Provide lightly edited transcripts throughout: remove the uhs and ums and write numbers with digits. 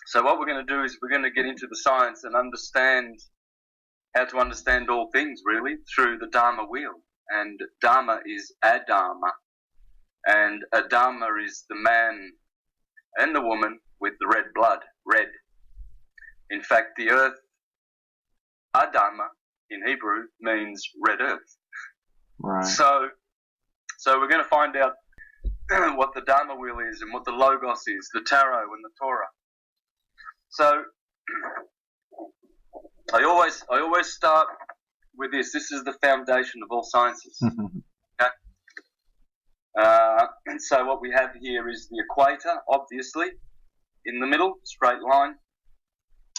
So what we're going to do is we're going to get into the science and understand how to understand all things, really, through the Dharma wheel. And Dharma is Adharma. And Adharma is the man and the woman with the red blood, red. In fact, the earth, Adharma, in Hebrew, means red earth. Right. So we're going to find out what the Dharma wheel is and what the Logos is, the Tarot and the Torah. So I always start with this. This is the foundation of all sciences. Okay? And so what we have here is the equator, obviously, in the middle, straight line.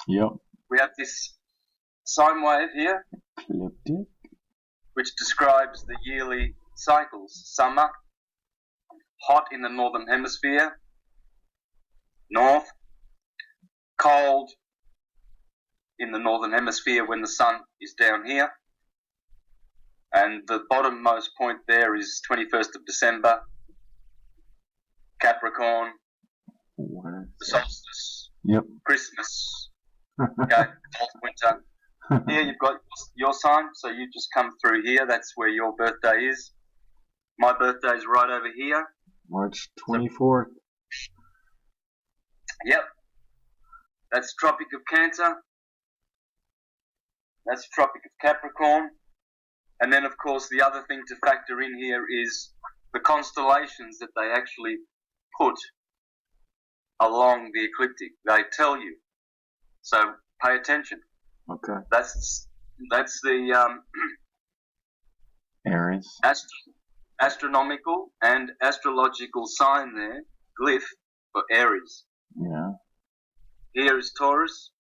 Yep. We have this sine wave here, Ecliptic. which describes the yearly cycles. Summer, hot in the northern hemisphere, north, cold in the northern hemisphere when the sun is down here. And the bottommost point there is 21st of December, Capricorn, the solstice, Yep. Christmas, okay, winter. Here you've got your sign, so you just come through here. That's where your birthday is. My birthday is right over here. March 24th. Yep. That's Tropic of Cancer. That's Tropic of Capricorn. And then, of course, the other thing to factor in here is the constellations that they actually put along the ecliptic. They tell you. So pay attention. Okay. That's the Aries. astronomical and astrological sign there, glyph for Aries. Yeah. Here is Taurus,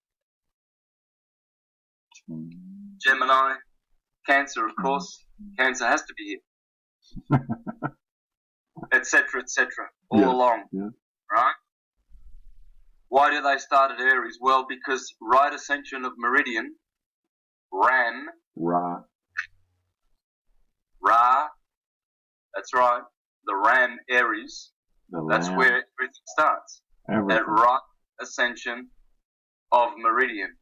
Gemini, Cancer, of course. Cancer has to be here, etc., all along, right? Why do they start at Aries? Well, because right ascension of meridian, Ram, Ra. that's right, the Ram Aries, that's where everything starts. At right ascension of meridian.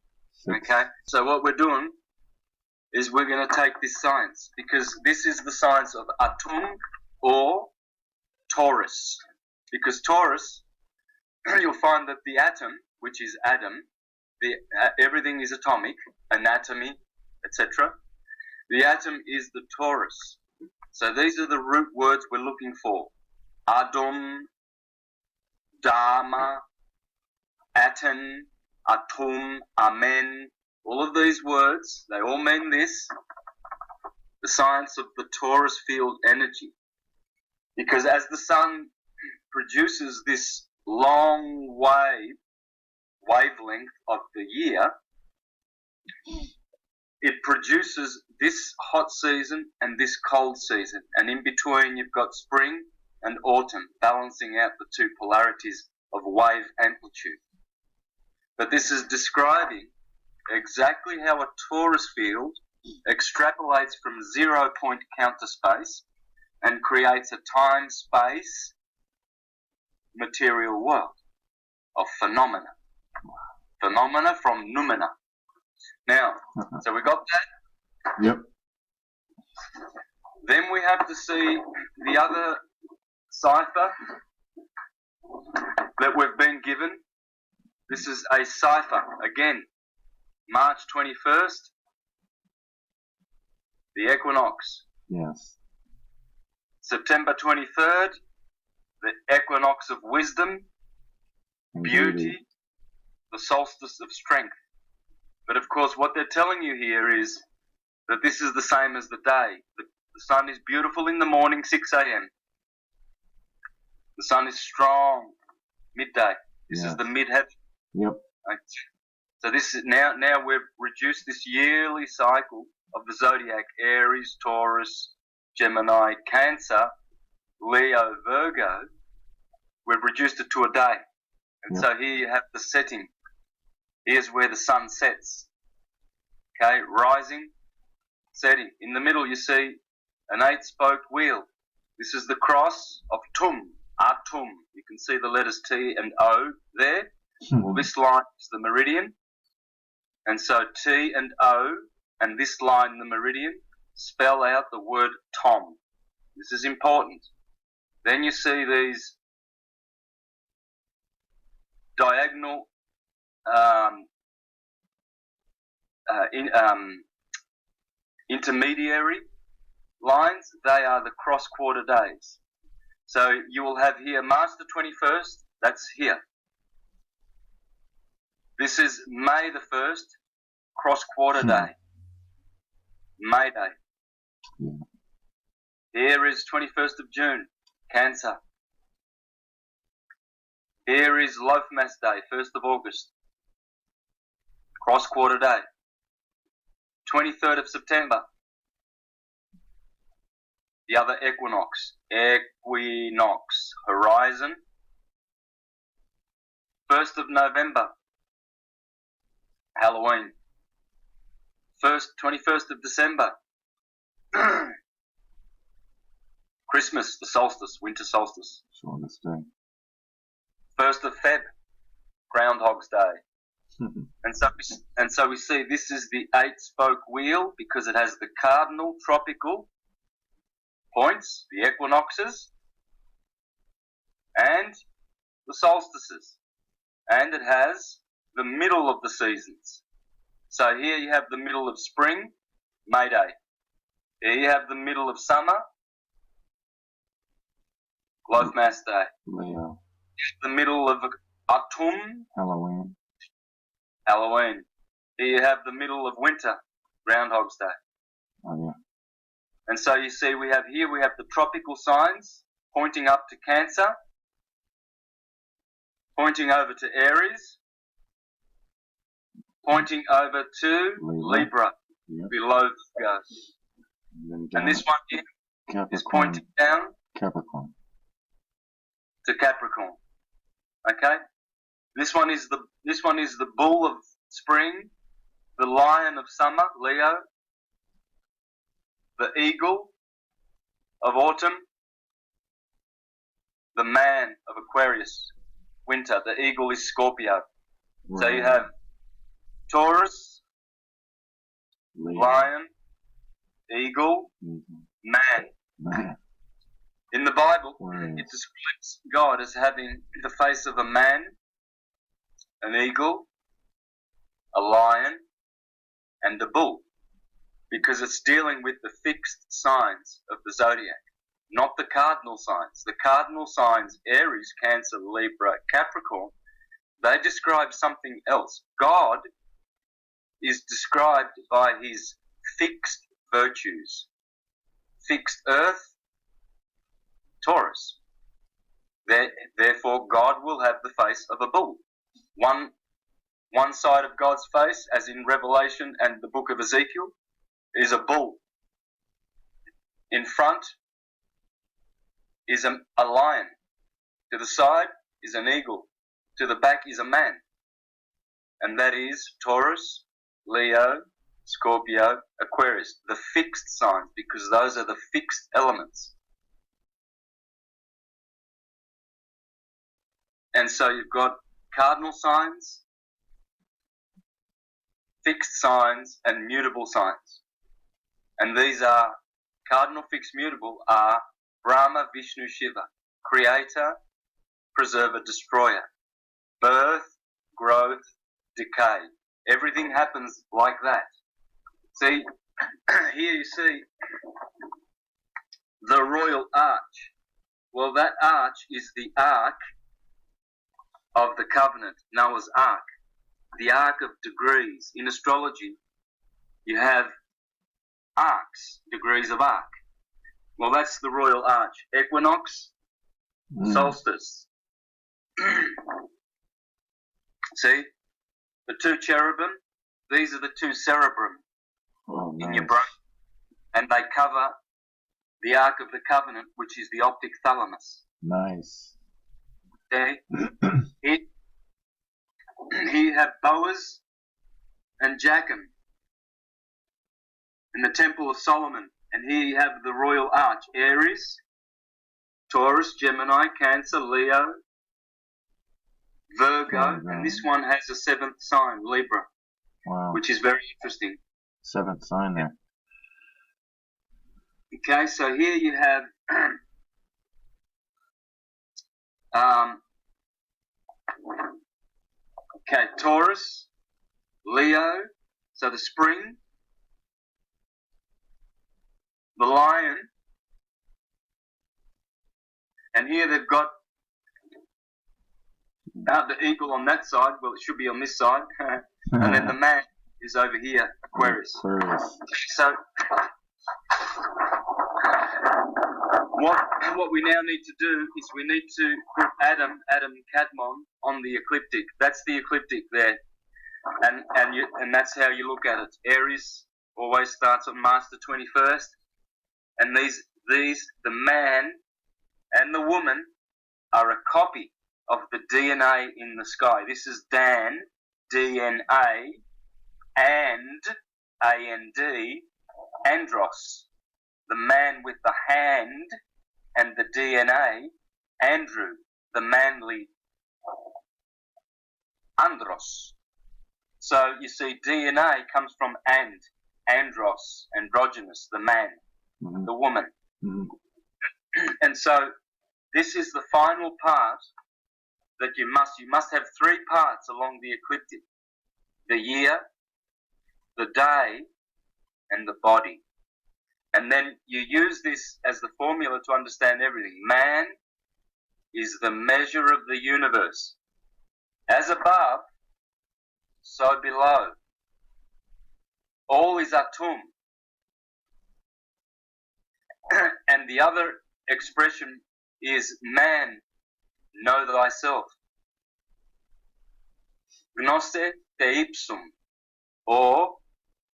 Okay, so what we're doing is we're going to take this science, because this is the science of Atum or Taurus. Because Taurus, you'll find that the atom, which is Adam, everything is atomic, anatomy, etc. The atom is the Taurus. So these are the root words we're looking for. Adum, Dharma, Aten, Atum, Amen. All of these words, they all mean this, the science of the Taurus field energy. Because as the sun produces this long wavelength of the year, it produces this hot season and this cold season. And in between you've got spring and autumn, balancing out the two polarities of wave amplitude. But this is describing exactly how a Taurus field extrapolates from 0 point counter space and creates a time-space material world of phenomena. Phenomena from noumena. Now, so we got that? Yep. Then we have to see the other cipher that we've been given. This is a cipher, again, March 21st, the equinox. Yes. September 23rd, the equinox of wisdom, beauty, the solstice of strength. But of course, what they're telling you here is that this is the same as the day. The sun is beautiful in the morning, 6 a.m. The sun is strong, midday. This is the mid-heaven. Yep. Right? So this is now we've reduced this yearly cycle of the zodiac: Aries, Taurus, Gemini, Cancer, Leo, Virgo. We've reduced it to a day. And so here you have the setting. Here's where the sun sets. Okay, rising, setting. In the middle you see an 8-spoked wheel. This is the cross of Tum, Atum. You can see the letters T and O there. Well, this line is the meridian. And so T and O and this line, the meridian, spell out the word Tom. This is important. Then you see these diagonal intermediary lines. They are the cross-quarter days. So you will have here March the 21st, that's here. This is May the 1st, cross-quarter day. May Day. Here is 21st of June, Cancer. Here is Loafmas Day, 1st of August, cross-quarter day. 23rd of September, the other equinox, horizon. 1st of November, Halloween. 21st of December, Christmas, the solstice, winter solstice. Shortest day. 1st of Feb, Groundhog's Day. And so we see this is the 8-spoke wheel because it has the cardinal tropical points, the equinoxes, and the solstices. And it has the middle of the seasons. So here you have the middle of spring, May Day. Here you have the middle of summer, Loafmas Day. Leo. The middle of autumn, Halloween. Halloween. Here you have the middle of winter, Groundhog's Day. Oh, yeah. And so you see we have the tropical signs pointing up to Cancer, pointing over to Aries, pointing over to Libra, Yep. below the goes. And this one here is pointing down Capricorn. to Capricorn. Okay? This one is the bull of spring, the lion of summer, Leo, the eagle of autumn, the man of Aquarius, winter. The eagle is Scorpio. Right. So you have Taurus, Leo. lion, eagle, man. In the Bible, it describes God as having the face of a man, an eagle, a lion, and a bull, because it's dealing with the fixed signs of the zodiac, not the cardinal signs. The cardinal signs, Aries, Cancer, Libra, Capricorn, they describe something else. God is described by his fixed virtues. Fixed earth, Taurus. Therefore, God will have the face of a bull. One side of God's face, as in Revelation and the book of Ezekiel, is a bull. In front is a lion. To the side is an eagle. To the back is a man. And that is Taurus, Leo, Scorpio, Aquarius, the fixed signs, because those are the fixed elements. And so you've got cardinal signs, fixed signs, and mutable signs. And these are, cardinal, fixed, mutable, are Brahma, Vishnu, Shiva, creator, preserver, destroyer, birth, growth, decay. Everything happens like that. See, here you see the royal arch. Well, that arch is the ark of the covenant, Noah's ark, the ark of degrees. In astrology, you have arcs, degrees of arc. Well, that's the royal arch. Equinox, solstice. See, the two cherubim, these are the two cerebrum in your brain, and they cover the ark of the covenant, which is the optic thalamus. Nice. Okay. Here you have Boaz and Jachin in the Temple of Solomon. And here you have the royal arch, Aries, Taurus, Gemini, Cancer, Leo, Virgo, and this one has a 7th sign, Libra. Wow. Which is very interesting. 7th sign there. Okay, so here you have Taurus, Leo, so the spring, the lion, and here they've got the eagle on that side. Well, it should be on this side. And then the man is over here, Aquarius. So what we now need to do is we need to put Adam Kadmon on the ecliptic. That's the ecliptic there, and that's how you look at it. Aries always starts on March the 21st, and these the man and the woman are a copy of the DNA in the sky. This is Dan, DNA, and A-N-D, Andros, the man with the hand and the DNA, Andrew, the manly Andros. So you see, DNA comes from andros, androgynous, the man, the woman. And so this is the final part that you must have 3 parts along the ecliptic: the year, the day, and the body. And then you use this as the formula to understand everything. Man is the measure of the universe. As above, so below. All is atum. And the other expression is man, know thyself. Gnoste te ipsum, or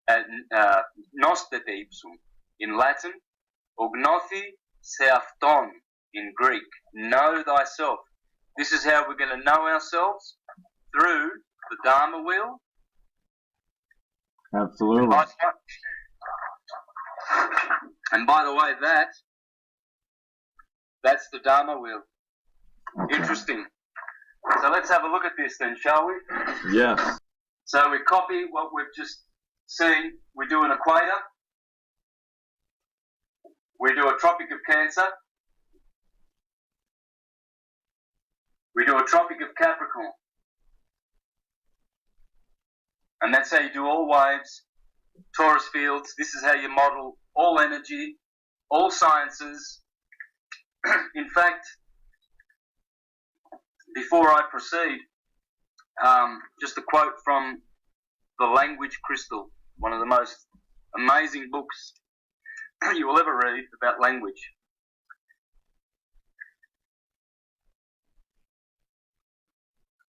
gnoste te ipsum in Latin, or gnothi se afton in Greek. Know thyself. This is how we're going to know ourselves, through the Dharma wheel. Absolutely. And by the way, that's the Dharma wheel. Okay. Interesting. So let's have a look at this then, shall we? Yes. So we copy what we've just seen. We do an equator. We do a Tropic of Cancer. We do a Tropic of Capricorn. And that's how you do all waves, torus fields. This is how you model all energy, all sciences. In fact, before I proceed, just a quote from The Language Crystal, one of the most amazing books you will ever read about language.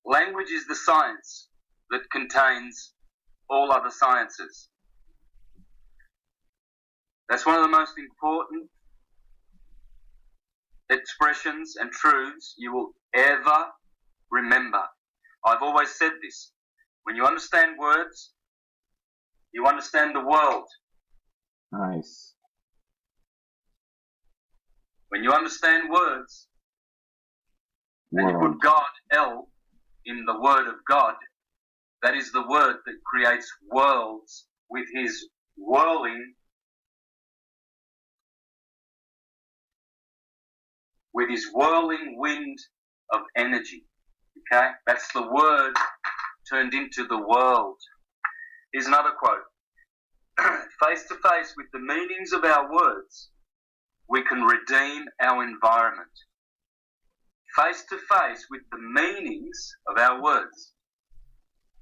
Language is the science that contains all other sciences. That's one of the most important expressions and truths you will ever remember. I've always said this. When you understand words, you understand the world. Nice. When you understand words, and you put God, L, in the word of God, that is the word that creates worlds with his whirling, wind of energy. Okay? That's the word turned into the world. Here's another quote. Face to face with the meanings of our words, we can redeem our environment. Face to face with the meanings of our words,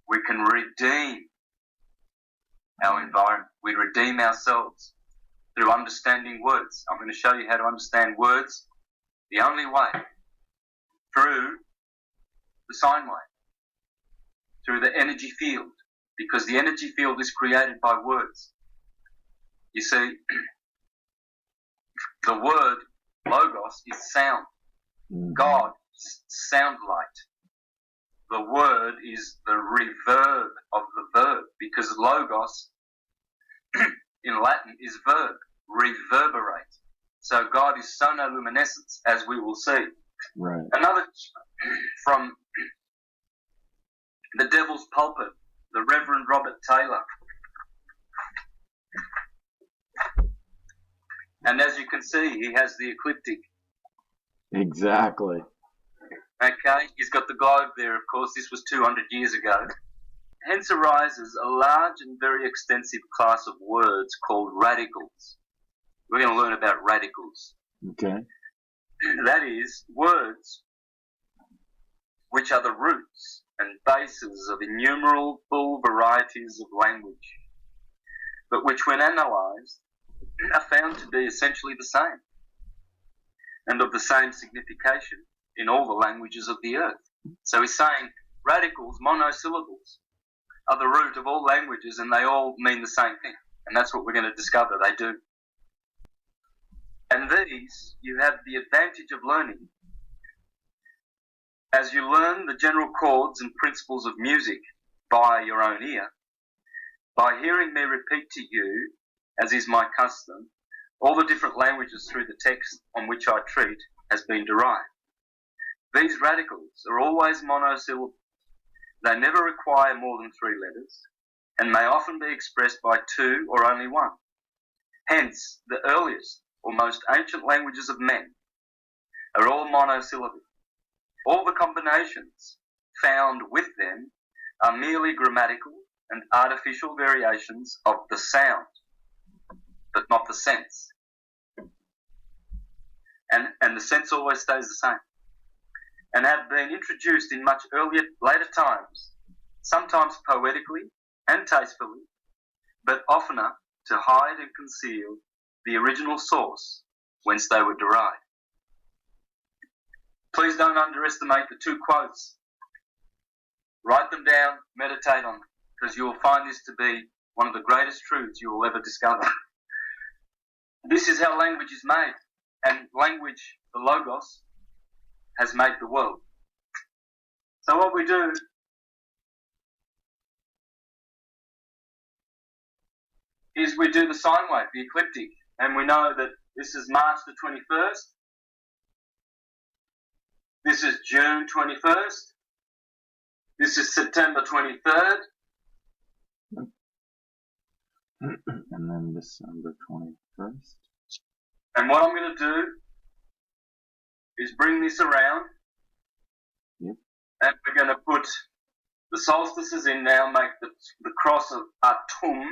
we can redeem our environment. We redeem ourselves through understanding words. I'm going to show you how to understand words the only way, through the sine wave, through the energy field, because the energy field is created by words. You see, the word logos is sound. God is sound light. The word is the reverb of the verb, because logos in Latin is verb, reverberate. So God is sonoluminescence, as we will see. Right. Another from the Devil's Pulpit, the Reverend Robert Taylor. And as you can see, he has the ecliptic. Exactly. Okay, he's got the globe there, of course. This was 200 years ago. Hence arises a large and very extensive class of words called radicals. We're going to learn about radicals. Okay. That is, words which are the roots and bases of innumerable varieties of language, but which when analysed are found to be essentially the same and of the same signification in all the languages of the earth. So he's saying radicals, monosyllables, are the root of all languages and they all mean the same thing. And that's what we're going to discover they do. And these you have the advantage of learning as you learn the general chords and principles of music by your own ear, by hearing me repeat to you, as is my custom, all the different languages through the text on which I treat has been derived. These radicals are always monosyllable. They never require more than 3 letters, and may often be expressed by 2 or only 1. Hence, the earliest or most ancient languages of men are all monosyllabic. All the combinations found with them are merely grammatical and artificial variations of the sound, but not the sense. And the sense always stays the same. And have been introduced in much later times, sometimes poetically and tastefully, but oftener to hide and conceal the original source whence they were derived. Please don't underestimate the 2 quotes. Write them down, meditate on them, because you will find this to be one of the greatest truths you will ever discover. This is how language is made, and language, the Logos, has made the world. So what we do is we do the sine wave, the ecliptic, and we know that this is March the 21st, this is June 21st, this is September 23rd, and then December 21st. And what I'm going to do is bring this around, yep. And we're going to put the solstices in now, make the cross of Atum,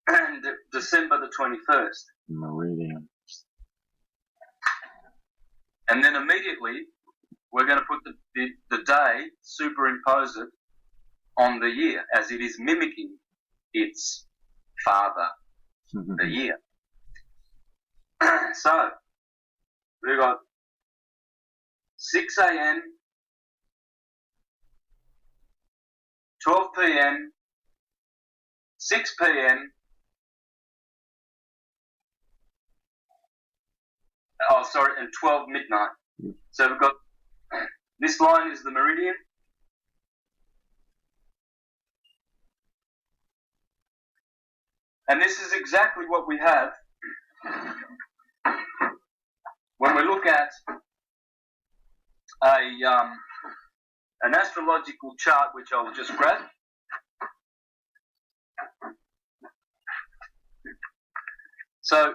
and December the 21st. Meridian. And then immediately we're going to put the day, superimpose it on the year, as it is mimicking its father, the year. So, we've got 6 a.m., 12 p.m., 6 p.m., and 12 midnight. So we've got, this line is the meridian. And this is exactly what we have when we look at an astrological chart, which I'll just grab. So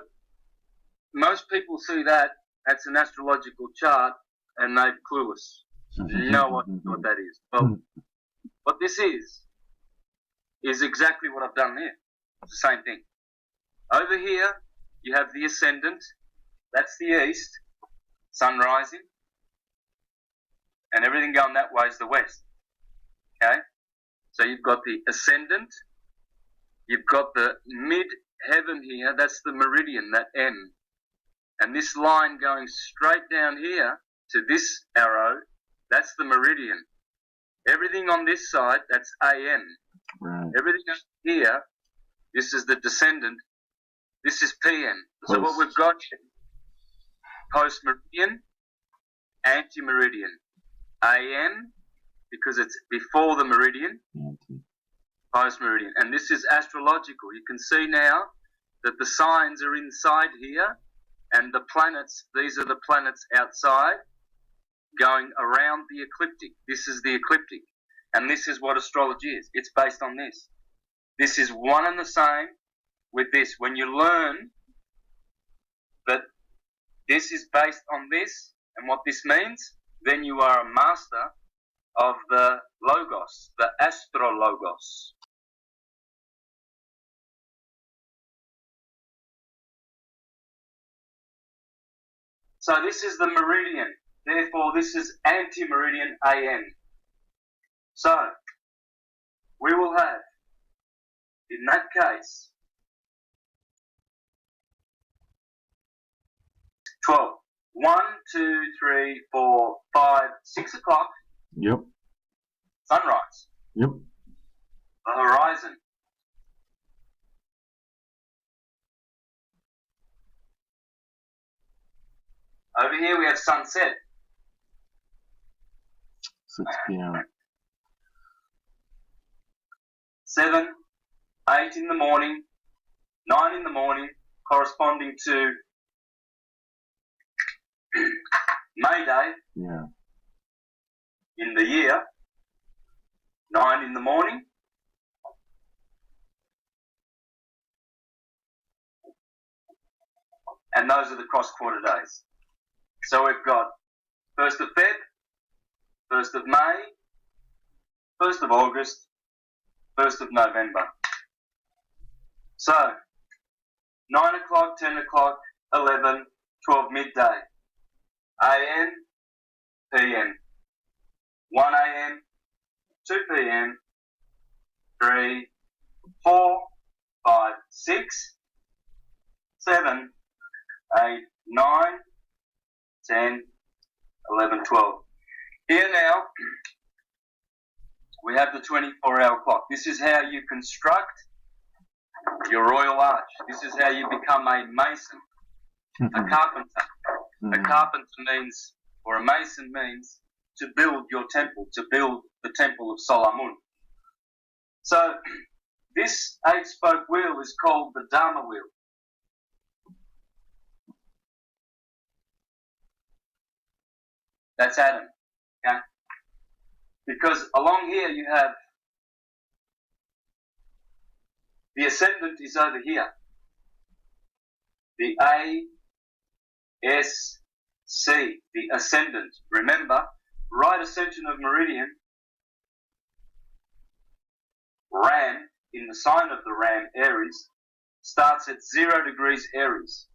most people see that's an astrological chart, and they're clueless. No idea what that is. Well, what this is exactly what I've done there. It's the same thing. Over here, you have the ascendant. That's the east, sun rising. And everything going that way is the west. Okay? So you've got the ascendant. You've got the mid-heaven here. That's the meridian, that M. And this line going straight down here to this arrow, that's the meridian. Everything on this side, that's AM. Right. Everything here, this is the descendant. This is PM. So what we've got here, post-meridian, anti-meridian. AM, because it's before the meridian, post-meridian. And this is astrological. You can see now that the signs are inside here, and the planets, these are the planets outside, going around the ecliptic. This is the ecliptic. And this is what astrology is. It's based on this. This is one and the same with this. When you learn that this is based on this and what this means, then you are a master of the logos, the astrologos. So this is the meridian. Therefore, this is anti-meridian AM. So, we will have, in that case, 12. 1, 2, 3, 4, 5, 6 o'clock. Yep. Sunrise. Yep. The horizon. Over here we have sunset. 6 p.m. 7, 8 in the morning, 9 in the morning, corresponding to May Day. Yeah. In the year, 9 in the morning. And those are the cross-quarter days. So we've got 1st of Feb, 1st of May, 1st of August, 1st of November. So, 9 o'clock, 10 o'clock, 11, 12 midday, AM, PM, 1 AM, 2 PM, 3, 4, 5, 6, 7, 8, 9, 10, 11, 12. Here now, we have the 24-hour clock. This is how you construct your royal arch. This is how you become a mason, a carpenter. A carpenter means, or a mason means, to build your temple, to build the temple of Solomon. So, this 8-spoke wheel is called the Dharma wheel. That's Adam, okay? Because along here you have the ascendant is over here. The A-S-C, the ascendant. Remember, right ascension of meridian, Ram, in the sign of the Ram, Aries, starts at 0 degrees Aries.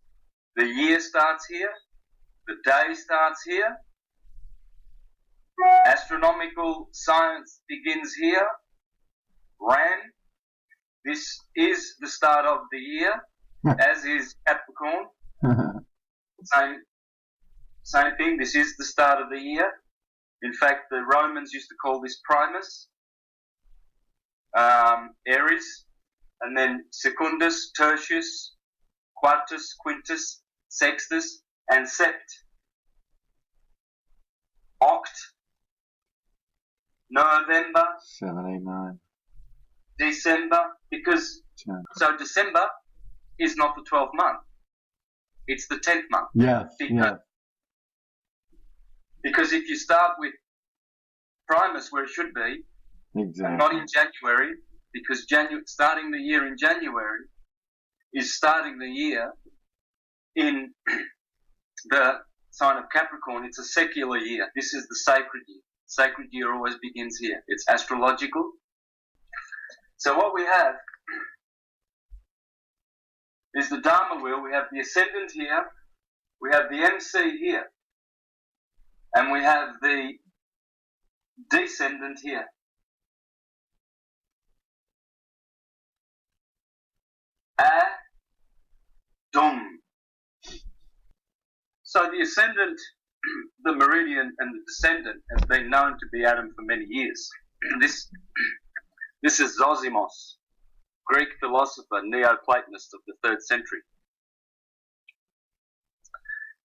The year starts here, the day starts here, astronomical science begins here. Ram, this is the start of the year, as is Capricorn. Same thing, this is the start of the year. In fact, the Romans used to call this Primus, Aries, and then Secundus, Tertius, Quartus, Quintus, Sextus, and Sept. Oct, November, 7, 8, 9. December, because 10. So December is not the 12th month, it's the 10th month. Yeah, because if you start with Primus where it should be, exactly. Not in January, because starting the year in January is starting the year in the sign of Capricorn. It's a secular year. This is the sacred year. Sacred year always begins here. It's astrological. So what we have is the Dharma wheel. We have the ascendant here. We have the MC here. And we have the descendant here. Adum. So the ascendant, the meridian, and the descendant has been known to be Adam for many years. This is Zosimos, Greek philosopher, Neoplatonist of the 3rd century.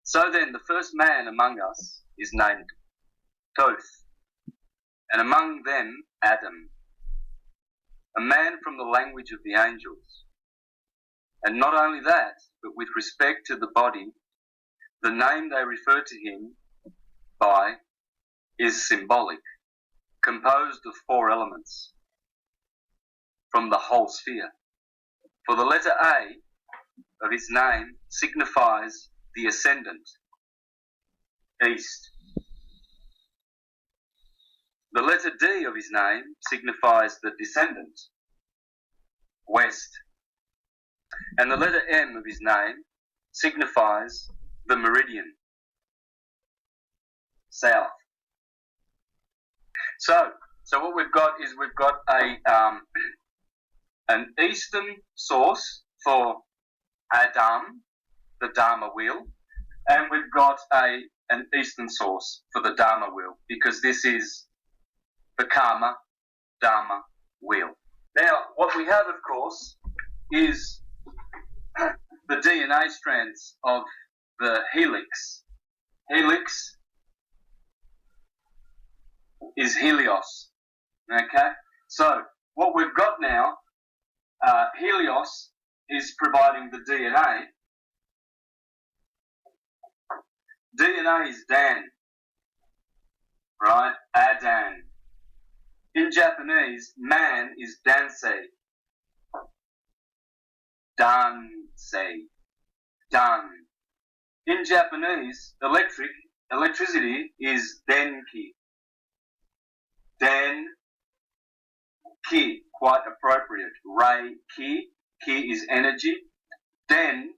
So then, the first man among us is named Toth, and among them Adam, a man from the language of the angels. And not only that, but with respect to the body, the name they refer to him by is symbolic. composed of 4 elements from the whole sphere. For the letter A of his name signifies the ascendant, east. The letter D of his name signifies the descendant, west. And the letter M of his name signifies the meridian, south. So what we've got is we've got an eastern source for Adam, the Dharma wheel, and we've got an eastern source for the Dharma wheel, because this is the Karma Dharma wheel. Now, what we have, of course, is the DNA strands of the helix. Helix is Helios. Okay? So, what we've got now, Helios is providing the DNA. DNA is Dan, right? Adan. In Japanese, man is Dansei. Dansei. Dan. In Japanese, electricity is Denki. Den-ki, quite appropriate. Rei-ki, ki is energy. Den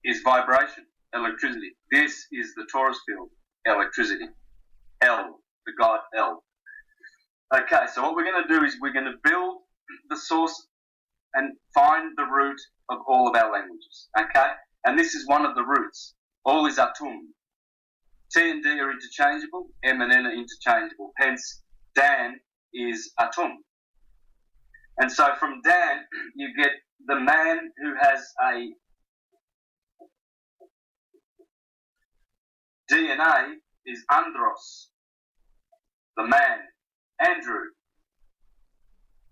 is vibration, electricity. This is the torus field, electricity. El, the god El. Okay, so what we're going to do is we're going to build the source and find the root of all of our languages. Okay? And this is one of the roots. All is Atum. T and D are interchangeable, M and N are interchangeable. Hence, Dan is Atum. And so from Dan, you get the man who has a DNA is Andros, the man. Andrew,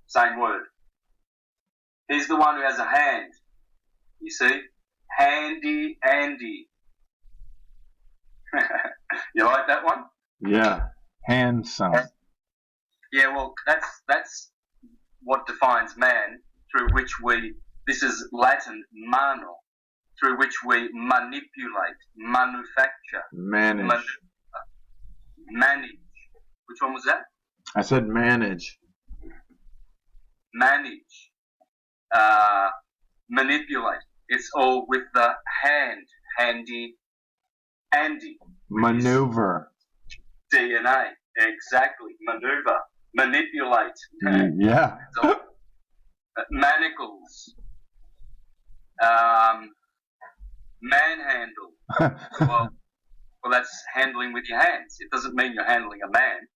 same word. He's the one who has a hand. You see? Handy Andy. You like that one? Yeah. Handsome. Yeah, well, that's what defines man, through which this is Latin, mano, through which we manipulate, manufacture. Manage. Manage. Which one was that? I said manage. Manage. Manipulate. It's all with the hand. Handy. Andy. Maneuver. DNA. Exactly. Maneuver. Manipulate. Yeah. So, manacles. Manhandle. Well, that's handling with your hands. It doesn't mean you're handling a man.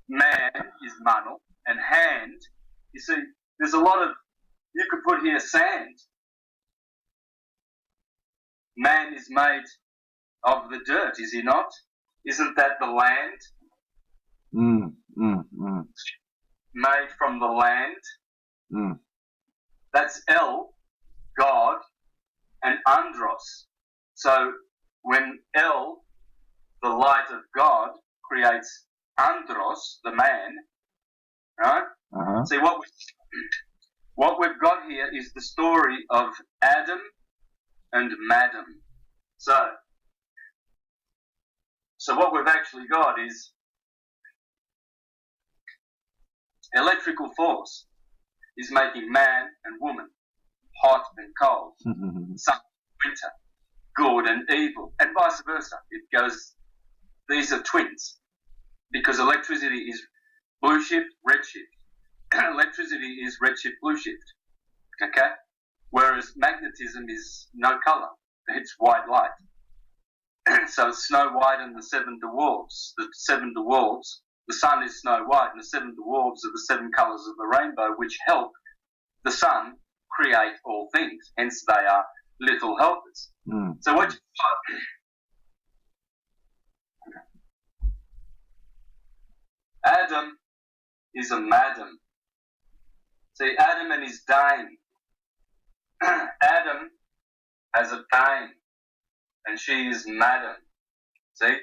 Man is mano, and hand, you see, there's a lot of, you could put here sand. Man is made of the dirt, is he not? Isn't that the land? Made from the land. That's El, God, and Andros. So when El, the light of God, creates Andros, the man, right? See, what we've got here is the story of Adam and Madam. So what we've actually got is electrical force is making man and woman, hot and cold, summer, winter, good and evil, and vice versa. It goes, these are twins, because electricity is blue shift, red shift. Electricity is red shift, blue shift, okay? Whereas magnetism is no color, it's white light. So Snow White and the Seven Dwarfs, the sun is Snow White, and the 7 dwarves are the 7 colors of the rainbow, which help the sun create all things. Hence, they are little helpers. So what you got? Adam is a madam. See, Adam and his dame. Adam has a dame, and she is madam. See?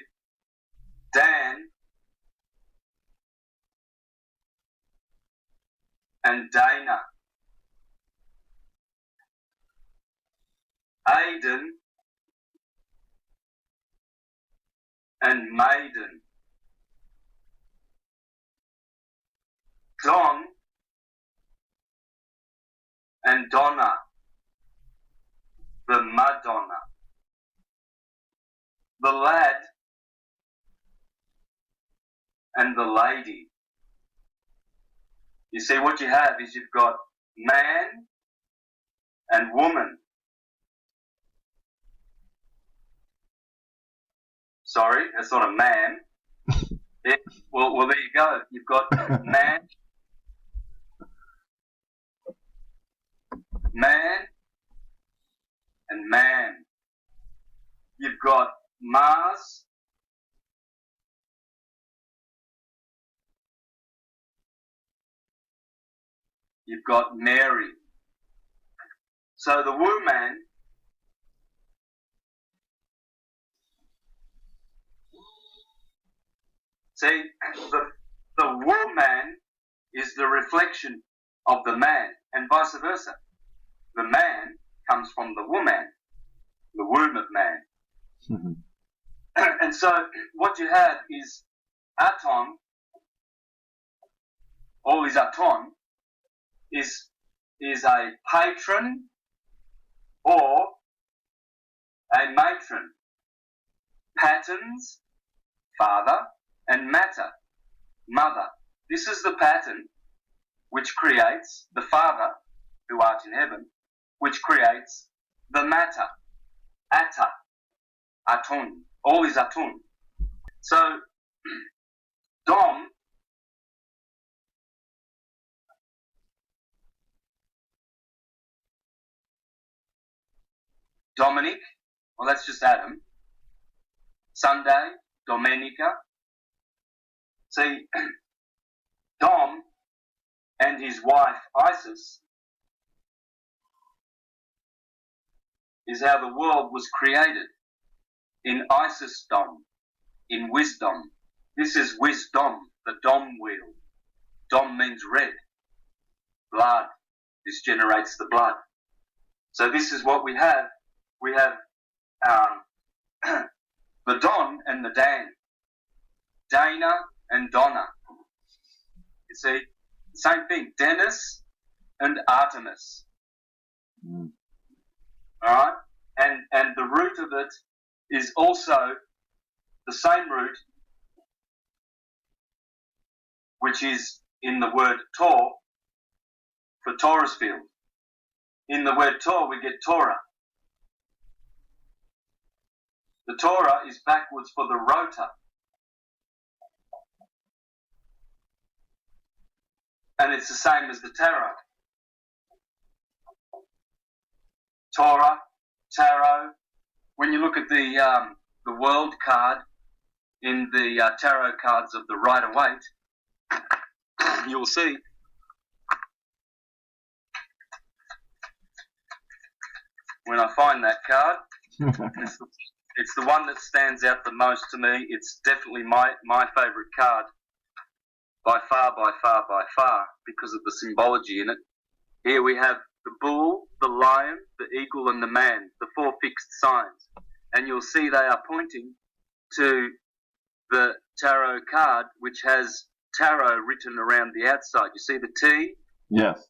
Dan and Dana. Aiden and Maiden. Don and Donna, the Madonna. The lad and the lady. You see, what you have is you've got man and woman. Sorry, that's not a man. Well, there you go. You've got man, and man. You've got Mars you've got Mary. So the woman see, the woman is the reflection of the man, and vice versa. The man comes from the woman, the womb of man. Mm-hmm. And so what you have is aton, all is aton, is a patron or a matron. Patterns, father, and matter, mother. This is the pattern which creates the Father, who art in heaven, which creates the matter, atta, aton. All is aton. So, Dom Dominic, well, that's just Adam. Sunday, Domenica. See, Dom and his wife Isis is how the world was created. In Isis Dom, in wisdom. This is wisdom, the Dom wheel. Dom means red, blood. This generates the blood. So this is what we have. We have the Don and the Dan, Dana and Donna. You see, same thing, Dennis and Artemis. Mm. All right, and the root of it is also the same root, which is in the word Tor for Torah's field. In the word Tor, we get Torah. The Torah is backwards for the rota. And it's the same as the tarot. Torah, tarot. When you look at the world card in the tarot cards of the Rider-Waite, you'll see when I find that card, it's the one that stands out the most to me. It's definitely my favourite card by far, because of the symbology in it. Here we have the bull, the lion, the eagle, and the man, the four fixed signs. And you'll see they are pointing to the tarot card, which has tarot written around the outside. You see the T? Yes.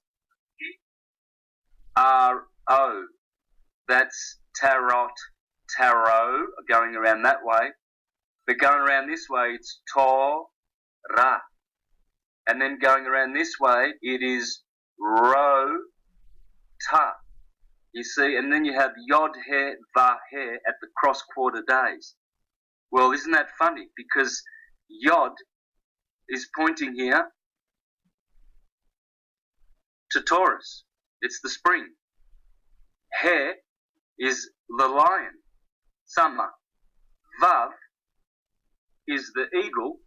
R-O. That's tarot, going around that way. But going around this way, it's Torah. And then going around this way, it is Ro-Ta. You see, and then you have Yod-He, Va-He at the cross-quarter days. Well, isn't that funny? Because Yod is pointing here to Taurus. It's the spring. He is the lion, summer. Vav is the eagle,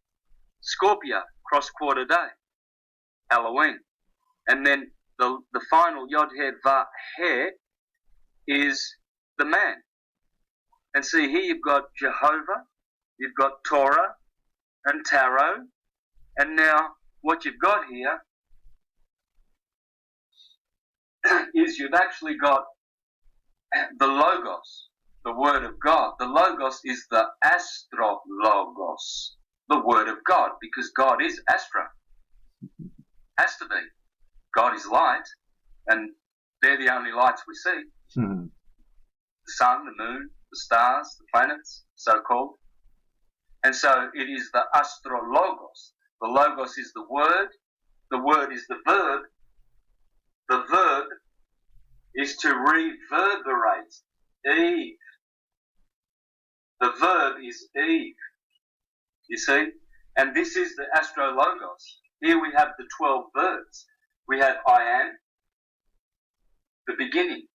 Scorpio, cross-quarter day, Halloween. And then the final Yod-He, Va-He is the man. And see, here you've got Jehovah, you've got Torah and Tarot, and now what you've got here is you've actually got the Logos, the Word of God. The Logos is the Astrologos, the Word of God, because God is Astra. Has to be. God is light, and they're the only lights we see. The sun, the moon, the stars, the planets, so-called. And so it is the Astrologos. The Logos is the Word is the verb. The verb is to reverberate. Eve. The verb is Eve. You see? And this is the Astrologos. Here we have the 12 verbs. We have I am, the beginning.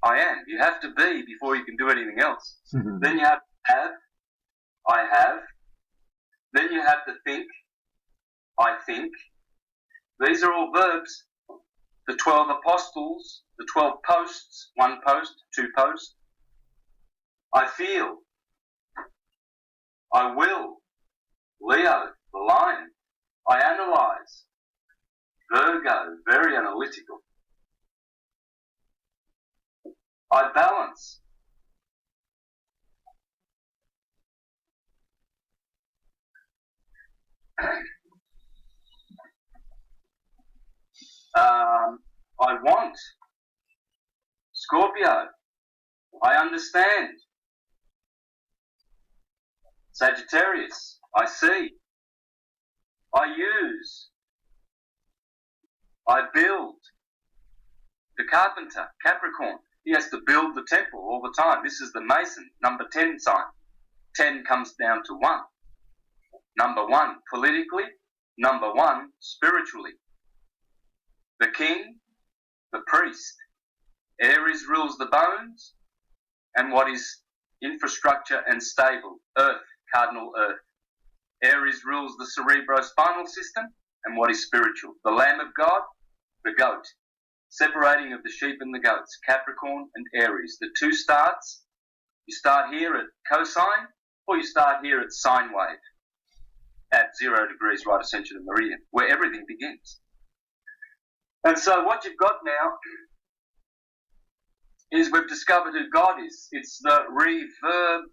I am. You have to be before you can do anything else. Then you have I have. Then you have to think, I think. These are all verbs. The 12 apostles, the 12 posts, 1 post, 2 posts. I feel. I will. Leo, the lion. I analyze. Virgo, very analytical. I balance. I want. Scorpio. I understand. Sagittarius. I see. I use. I build. The carpenter, Capricorn, he has to build the temple all the time. This is the Mason, number 10 sign. 10 comes down to 1. Number 1 politically, number 1 spiritually. The king, the priest. Aries rules the bones, and what is infrastructure and stable, earth, cardinal earth. Aries rules the cerebrospinal system, and what is spiritual, the Lamb of God, the goat. Separating of the sheep and the goats, Capricorn and Aries. The 2 starts, you start here at cosine, or you start here at sine wave, at 0 degrees right ascension of meridian, where everything begins. And so what you've got now is we've discovered who God is. It's the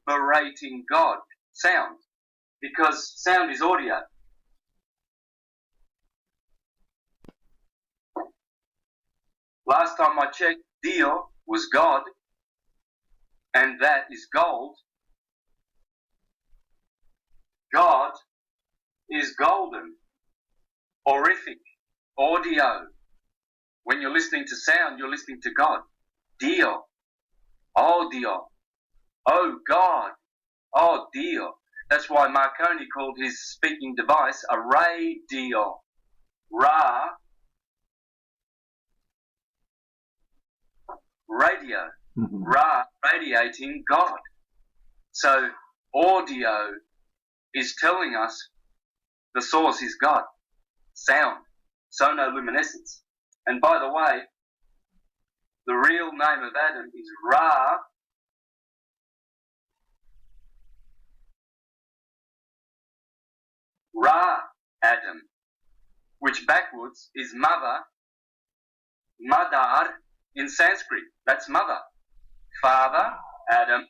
reverberating God, sound, because sound is audio. Last time I checked, Dio was God, and that is gold. God is golden, horrific, audio. When you're listening to sound, you're listening to God. Dio, oh Dio, oh God, oh Dio. That's why Marconi called his speaking device a radio. Ra, radio. Ra, radiating God. So audio is telling us the source is God. Sound, sonoluminescence. And by the way, the real name of Adam is Ra. Ra Adam, which backwards is mother, Madar in Sanskrit. That's mother. Father, Adam,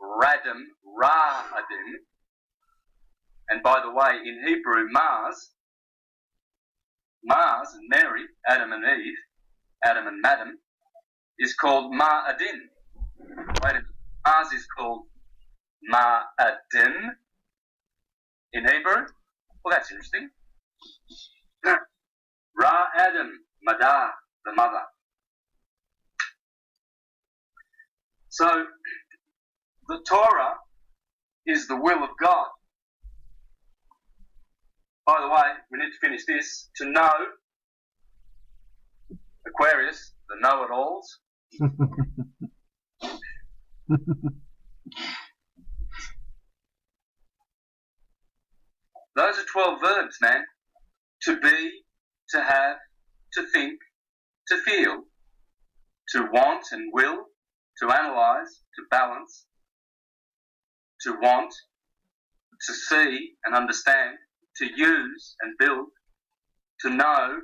Radam, Ra Adam. And by the way, in Hebrew, Mars and Mary, Adam and Eve, Adam and Madam, is called Ma'adin. Wait a minute. Mars is called Ma'adin in Hebrew. Well, that's interesting. Ra Adam, Madar, the mother. So, the Torah is the will of God. By the way, we need to finish this. To know, Aquarius, the know-it-alls. Those are 12 verbs, man. To be, to have, to think, to feel, to want and will, to analyze, to balance, to want, to see and understand, to use and build, to know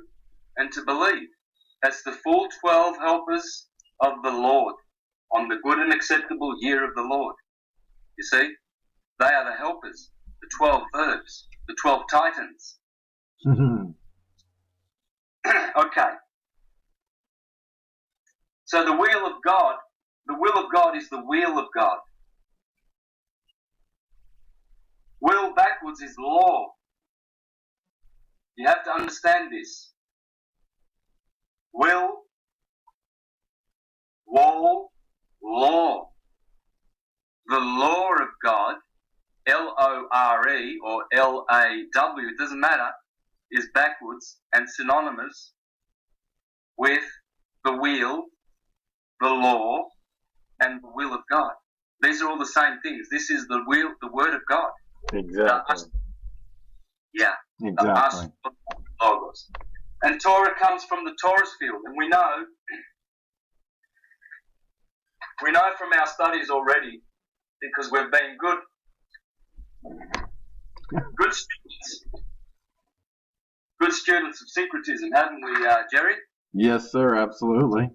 and to believe. That's the full 12 helpers of the Lord on the good and acceptable year of the Lord. You see, they are the helpers, the 12 verbs, the 12 titans. Okay. So the will of God is the wheel of God. Will backwards is law. You have to understand this. Will, wall, law. The law of God, L-O-R-E or L-A-W, it doesn't matter, is backwards and synonymous with the wheel, the law, and the will of God. These are all the same things. This is the will, the word of God. Exactly. Exactly. The Logos. And Torah comes from the Taurus field, and we know from our studies already, because we've been good students of syncretism, haven't we, Jerry? Yes, sir, absolutely.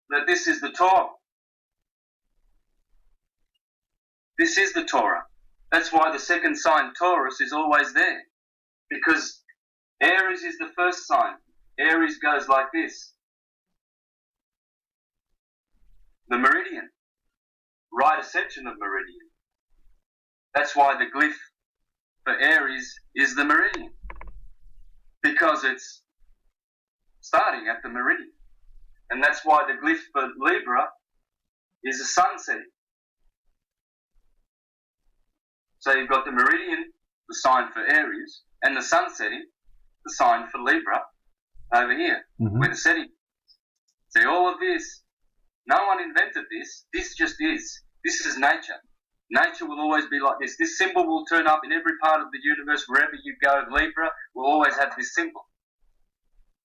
That this is the Torah. This is the Torah. That's why the second sign, Taurus, is always there. Because Aries is the first sign. Aries goes like this. The meridian. Right ascension of meridian. That's why the glyph for Aries is the meridian. Because it's starting at the meridian. And that's why the glyph for Libra is a sun setting. So you've got the meridian, the sign for Aries, and the sun setting, the sign for Libra, over here, where the setting. See, all of this, no one invented this. This just is. This is nature. Nature will always be like this. This symbol will turn up in every part of the universe. Wherever you go, Libra will always have this symbol.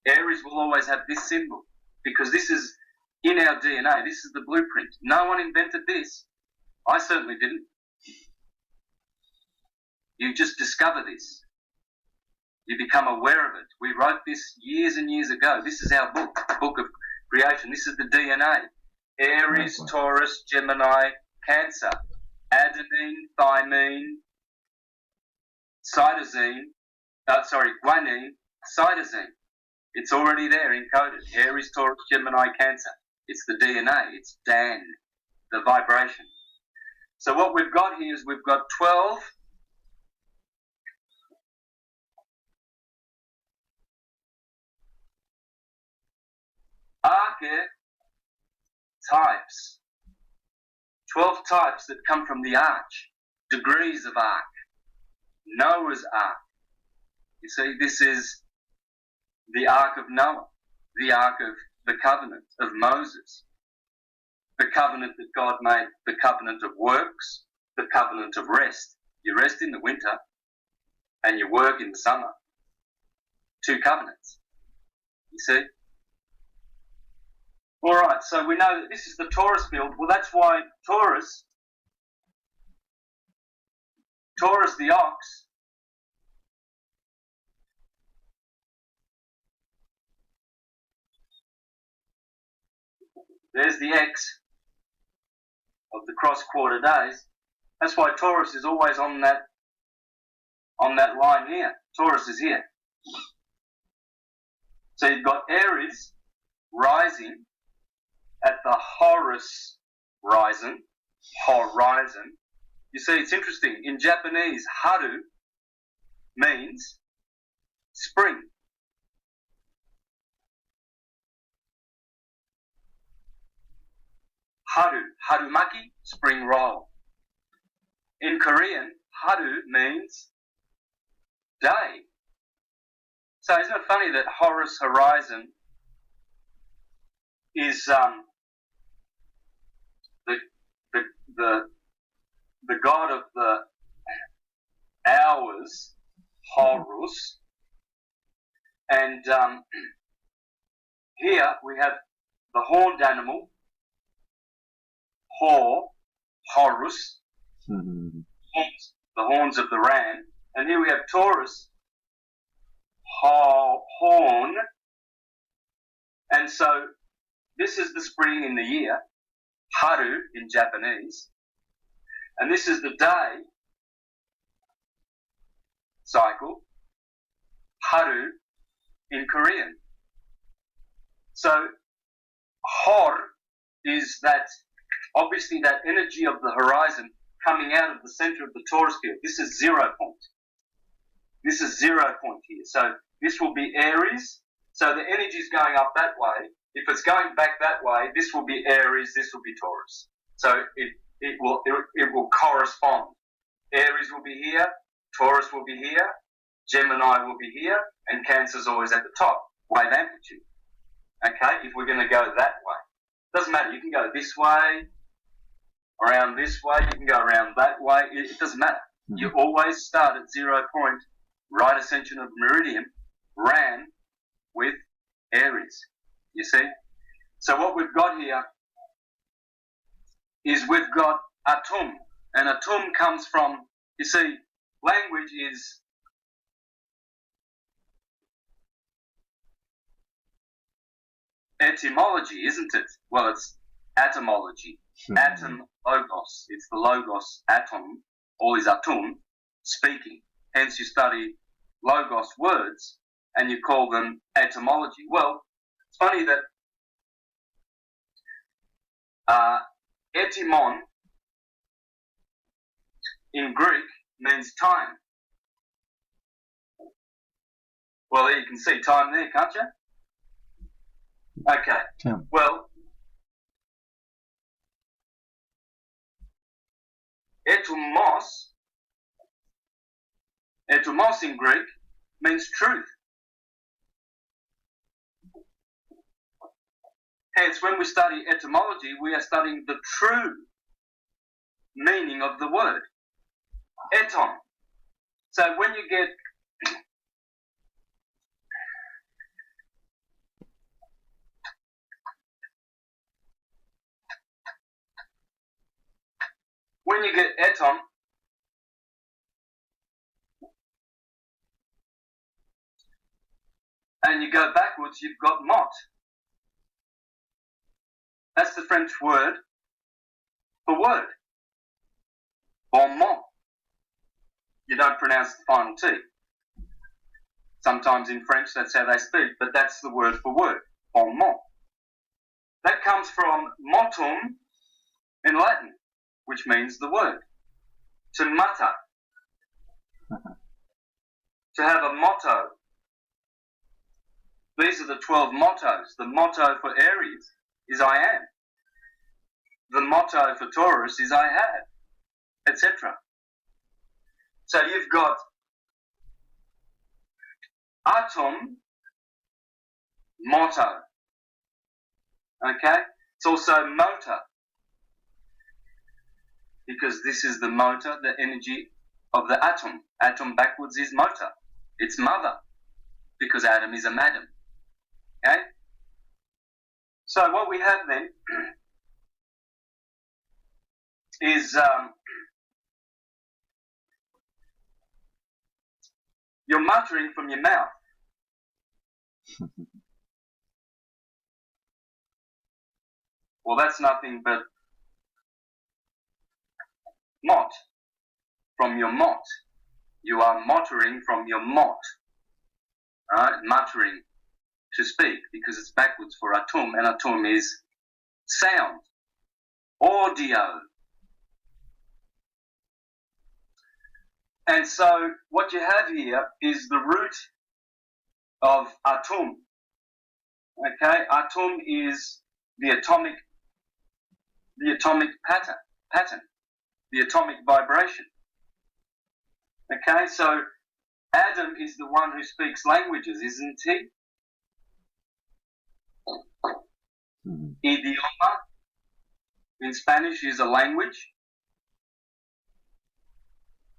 Aries will always have this symbol. Because this is in our DNA. This is the blueprint. No one invented this. I certainly didn't. You just discover this. You become aware of it. We wrote this years and years ago. This is our book, the book of creation. This is the DNA. Aries, Taurus, Gemini, Cancer, adenine, thymine, guanine, cytosine. It's already there encoded. Aries, Taurus, Gemini, Cancer. It's the DNA. It's Dan, the vibration. So what we've got here is we've got 12 archetypes. 12 types that come from the arch. Degrees of ark. Noah's ark. You see, this is the Ark of Noah, the Ark of the Covenant of Moses, the covenant that God made, the covenant of works, the covenant of rest. You rest in the winter and you work in the summer. 2 covenants. You see? All right, so we know that this is the Taurus field. Well, that's why Taurus the ox, there's the X of the cross-quarter days. That's why Taurus is always on that line here. Taurus is here. So you've got Aries rising at the Horus horizon. You see, it's interesting. In Japanese, haru means spring. Harumaki, spring roll. In Korean, haru means day. So isn't it funny that Horus horizon is the god of the hours, Horus, and here we have the horned animal, Horus, Mm-hmm. the horns of the ram. And here we have Taurus, horn. And so this is the spring in the year, Haru in Japanese. And this is the day cycle, Haru in Korean. So Hor is that, obviously that energy of the horizon coming out of the center of the Taurus field. This is 0 point. This is 0 point here. So this will be Aries. So the energy is going up that way. If it's going back that way, this will be Aries, this will be Taurus. So it will correspond. Aries will be here, Taurus will be here, Gemini will be here, and Cancer is always at the top. Wave amplitude. Okay, if we're going to go that way. Doesn't matter, you can go this way, around this way, you can go around that way, it doesn't matter. Mm-hmm. You always start at 0 point, right ascension of meridian, ran with Aries, you see? So what we've got here is we've got Atum, and Atum comes from, you see, language is etymology, isn't it? Well, it's atomology. Mm-hmm. Atom, logos. It's the logos, atom, all is atum, speaking. Hence you study logos words and you call them etymology. Well, it's funny that etymon in Greek means time. Well, there you can see time there, can't you? Okay. Yeah. Well, etumos in Greek means truth. Hence, when we study etymology, we are studying the true meaning of the word. Eton. So when you get eton, and you go backwards, you've got mot. That's the French word for word. Bon mot. You don't pronounce the final T. Sometimes in French that's how they speak, but that's the word for word. Bon mot. That comes from motum in Latin, which means the word. To mutter. To have a motto. These are the 12 mottos. The motto for Aries is I am. The motto for Taurus is I have, etc. So you've got atom, motto. Okay? It's also motor. Because this is the motor, the energy of the atom. Atom backwards is motor. It's mother. Because atom is a madam. Okay? So what we have then is you're muttering from your mouth. Well, that's nothing but mot, from your mot. You are muttering from your mot. Right? Muttering to speak, because it's backwards for atum, and atum is sound, audio. And so what you have here is the root of atum. Okay, atum is the atomic pattern, the atomic vibration. Okay, so Adam is the one who speaks languages, isn't he? Mm-hmm. Idioma in Spanish is a language.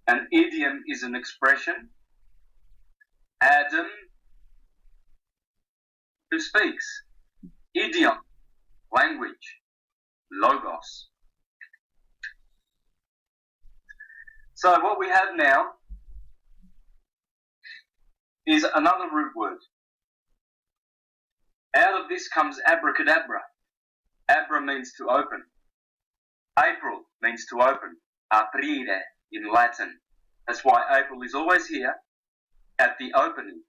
An idiom is an expression. Adam, who speaks. Idiom. language, logos. So what we have now is another root word. Out of this comes abracadabra. Abra means to open. April means to open. Aprire in Latin. That's why April is always here at the opening.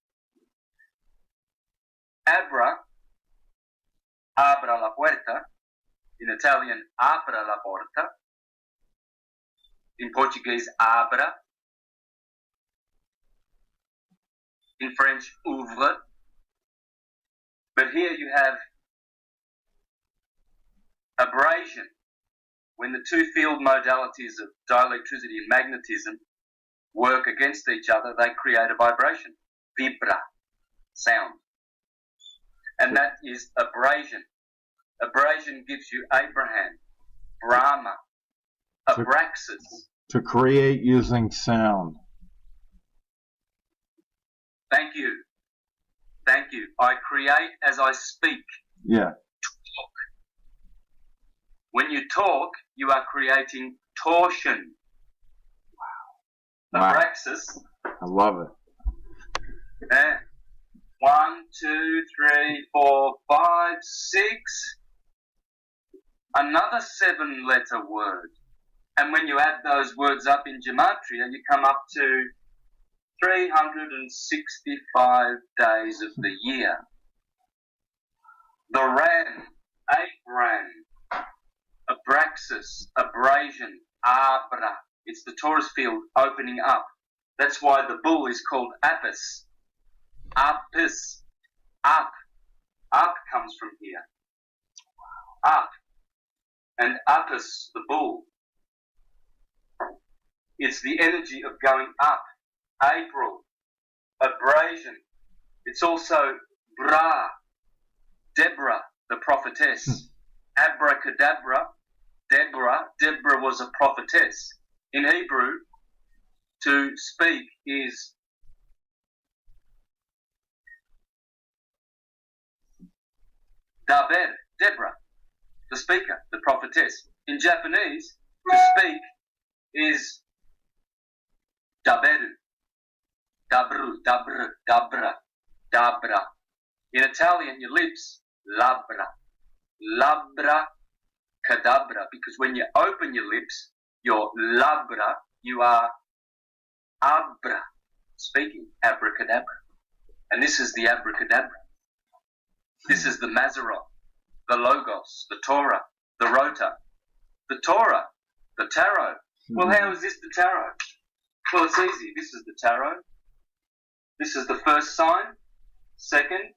Abra, abra la puerta. In Italian, apra la porta. In Portuguese, abra. In French, ouvre. But here you have abrasion. When the two field modalities of dielectricity and magnetism work against each other, they create a vibration. Vibra, sound. And that is abrasion. Abrasion gives you Abraham, Brahma, Abraxas. To create using sound. Thank you. Thank you. I create as I speak. Yeah. Talk. When you talk, you are creating torsion. Wow. Abraxas. I love it. Yeah. 1, 2, 3, 4, 5, 6. Another 7-letter word. And when you add those words up in gematria, you come up to 365 days of the year. The ran, Abram, Abraxas, abrasion, abra. It's the torus field opening up. That's why the bull is called Apis. Apis. Up. Up comes from here. Up. And Apis, the bull. It's the energy of going up. April. Abrasion. It's also Bra. Deborah, the prophetess. Abracadabra. Deborah. Deborah was a prophetess. In Hebrew, to speak is Daber, Deborah, the speaker, the prophetess. In Japanese, to speak is Daberu, Dabru, Dabr, Dabra, Dabra. In Italian, your lips, Labra, Labra, Cadabra, because when you open your lips, your Labra, you are Abra, speaking, abracadabra. And this is the abracadabra. This is the Mazarot, the Logos, the Torah, the Rota, the Torah, the Tarot. Well, how is this the Tarot? Well, it's easy. This is the Tarot. This is the first sign, second,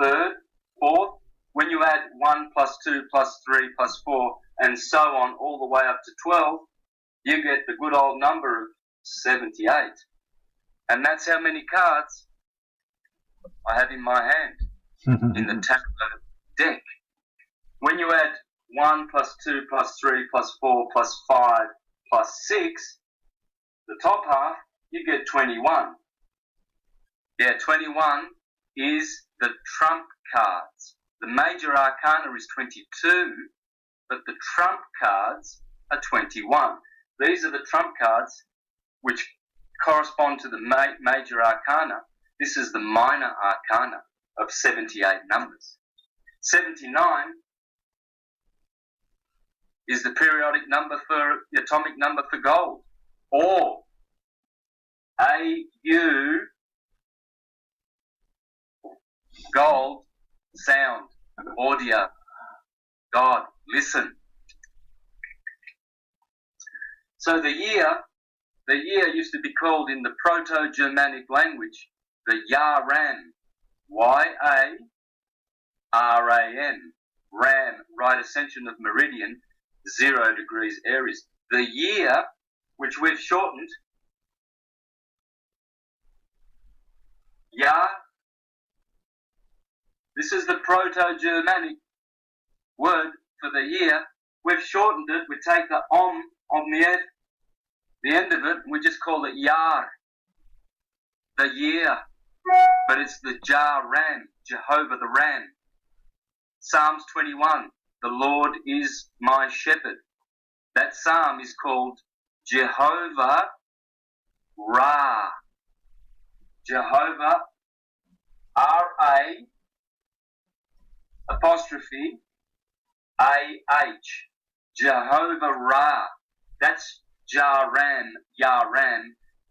third, fourth. When you add 1 plus 2 plus 3 plus 4 and so on all the way up to 12, you get the good old number of 78. And that's how many cards I have in my hand in the tarot deck. When you add 1 plus 2 plus 3 plus 4 plus 5 plus 6, the top half, you get 21. Yeah, 21 is the trump cards. The major arcana is 22, but the trump cards are 21. These are the trump cards which correspond to the major arcana. This is the minor arcana of 78 numbers. 79 is the periodic number for the atomic number for gold, or AU, gold, sound, audio, God, listen. So the year used to be called in the Proto-Germanic language the Yaran, Y-A-R-A-N, Ran, right ascension of meridian, 0 degrees Aries. The year, which we've shortened, Ya. This is the Proto-Germanic word for the year. We've shortened it. We take the on the end of it, and we just call it Yar, the year. But it's the Jah Ran, Jehovah the Ran. Psalms 21, The Lord is my shepherd. That psalm is called Jehovah Ra. Jehovah, R-A apostrophe A-H. Jehovah Ra. That's Yaran,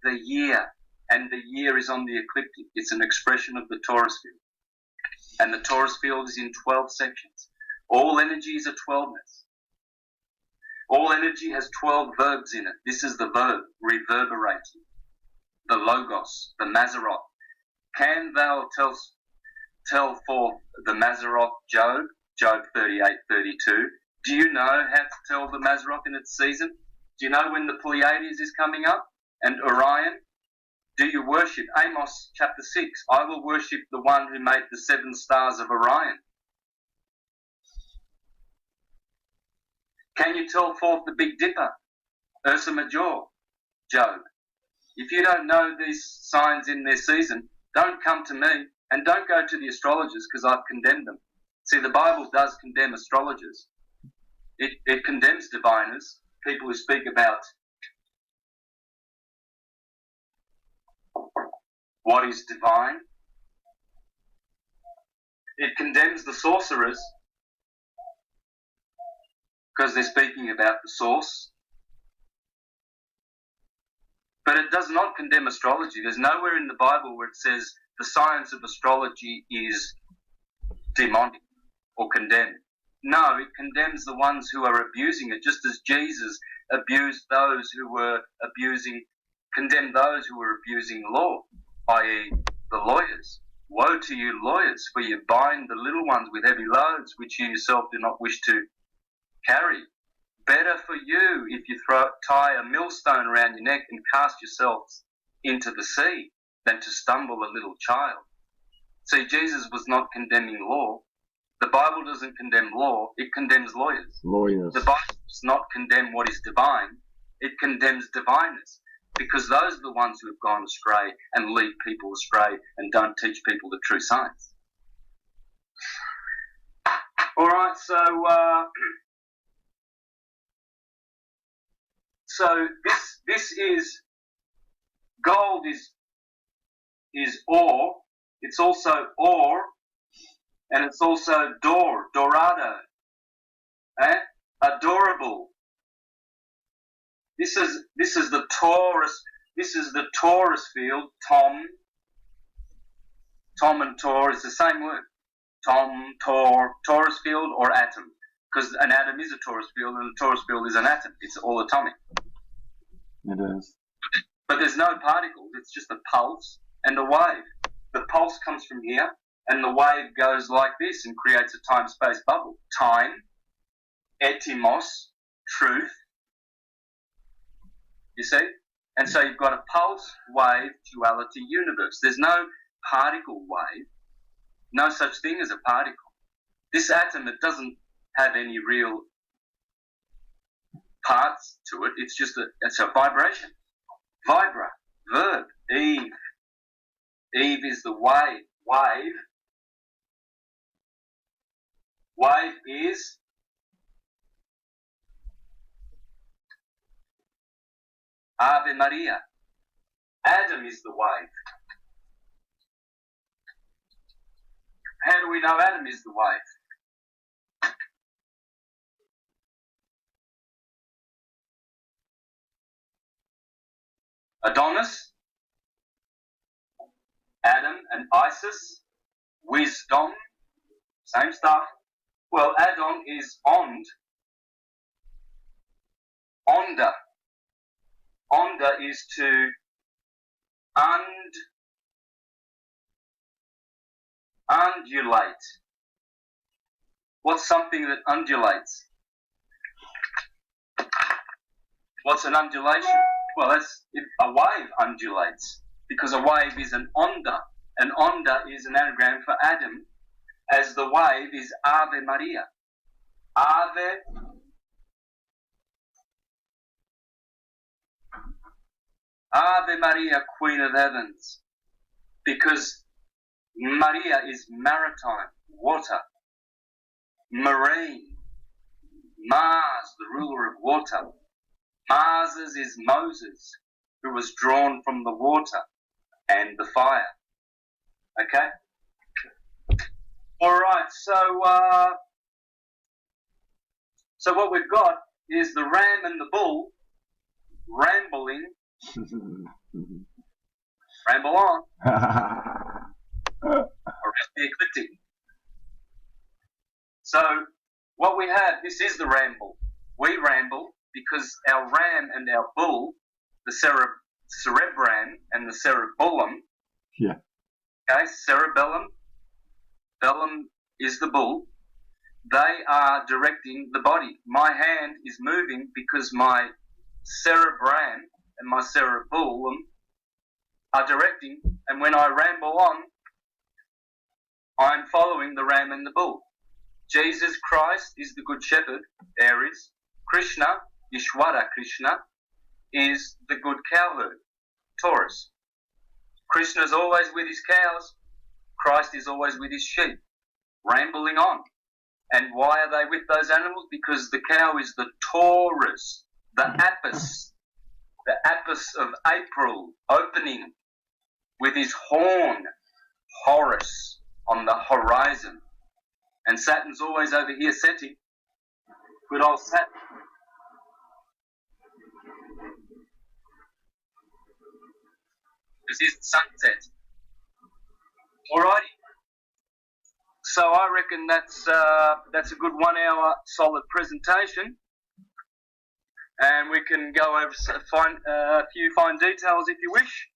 the year. And the year is on the ecliptic. It's an expression of the torus field. And the torus field is in 12 sections. All energy is a 12ness. All energy has 12 verbs in it. This is the verb, reverberating. The logos, the Mazzaroth. Can thou tell forth the Mazzaroth, Job? Job 38:32. Do you know how to tell the Mazzaroth in its season? Do you know when the Pleiades is coming up? And Orion? Do you worship? Amos chapter 6. I will worship the one who made the 7 stars of Orion. Can you tell forth the Big Dipper? Ursa Major? Job. If you don't know these signs in their season, don't come to me and don't go to the astrologers because I've condemned them. See, the Bible does condemn astrologers. It condemns diviners, people who speak about what is divine. It condemns the sorcerers because they're speaking about the source. But it does not condemn astrology. There's nowhere in the Bible where it says the science of astrology is demonic or condemned. No, it condemns the ones who are abusing it, just as Jesus abused those who were condemned those who were abusing law, i.e. the lawyers. Woe to you lawyers, for you bind the little ones with heavy loads, which you yourself do not wish to carry. Better for you if you tie a millstone around your neck and cast yourselves into the sea than to stumble a little child. See, Jesus was not condemning law. The Bible doesn't condemn law, it condemns lawyers. The Bible does not condemn what is divine, it condemns diviners. Because those are the ones who have gone astray and lead people astray and don't teach people the true science. Alright, so this is, gold is ore, it's also ore, and it's also dorado, adorable. This is the torus field. Tom and tor is the same word. Tom, tor, torus field or atom. Because an atom is a torus field and a torus field is an atom. It's all atomic. It is. But there's no particles. It's just a pulse and a wave. The pulse comes from here and the wave goes like this and creates a time-space bubble. Time, etimos, truth. You see? And so you've got a pulse, wave, duality universe. There's no particle wave, no such thing as a particle. This atom, it doesn't have any real parts to it. It's just it's a vibration. Vibra, verb, Eve. Eve is the wave. Wave. Wave is Ave Maria. Adam is the wave. How do we know Adam is the wave? Adonis, Adam and Isis, wisdom, same stuff. Well, Adon is ond. Onda. Onda is to undulate. What's something that undulates? What's an undulation? Well, that's if a wave undulates, because a wave is an onda. An onda is an anagram for Adam, as the wave is Ave Maria. Ave Maria, Queen of Heavens, because Maria is maritime, water, marine, Mars, the ruler of water. Mars is Moses, who was drawn from the water and the fire. Okay? Alright, so what we've got is the ram and the bull rambling. Ramble on. Around the ecliptic. So what we have, this is the ramble. We ramble because our ram and our bull, the cerebrum and the cerebellum. Yeah. Okay, cerebellum. Bellum is the bull. They are directing the body. My hand is moving because my cerebrum and my cerebellum are directing, and when I ramble on, I'm following the ram and the bull. Jesus Christ is the good shepherd, Aries. Krishna, Ishwara Krishna, is the good cowherd, Taurus. Krishna is always with his cows. Christ is always with his sheep, rambling on. And why are they with those animals? Because the cow is the Taurus, the Apis of April, opening with his horn, Horus, on the horizon. And Saturn's always over here setting. Good old Saturn. This is the sunset. Alrighty. So I reckon that's a good 1 hour solid presentation. And we can go over a few fine details if you wish.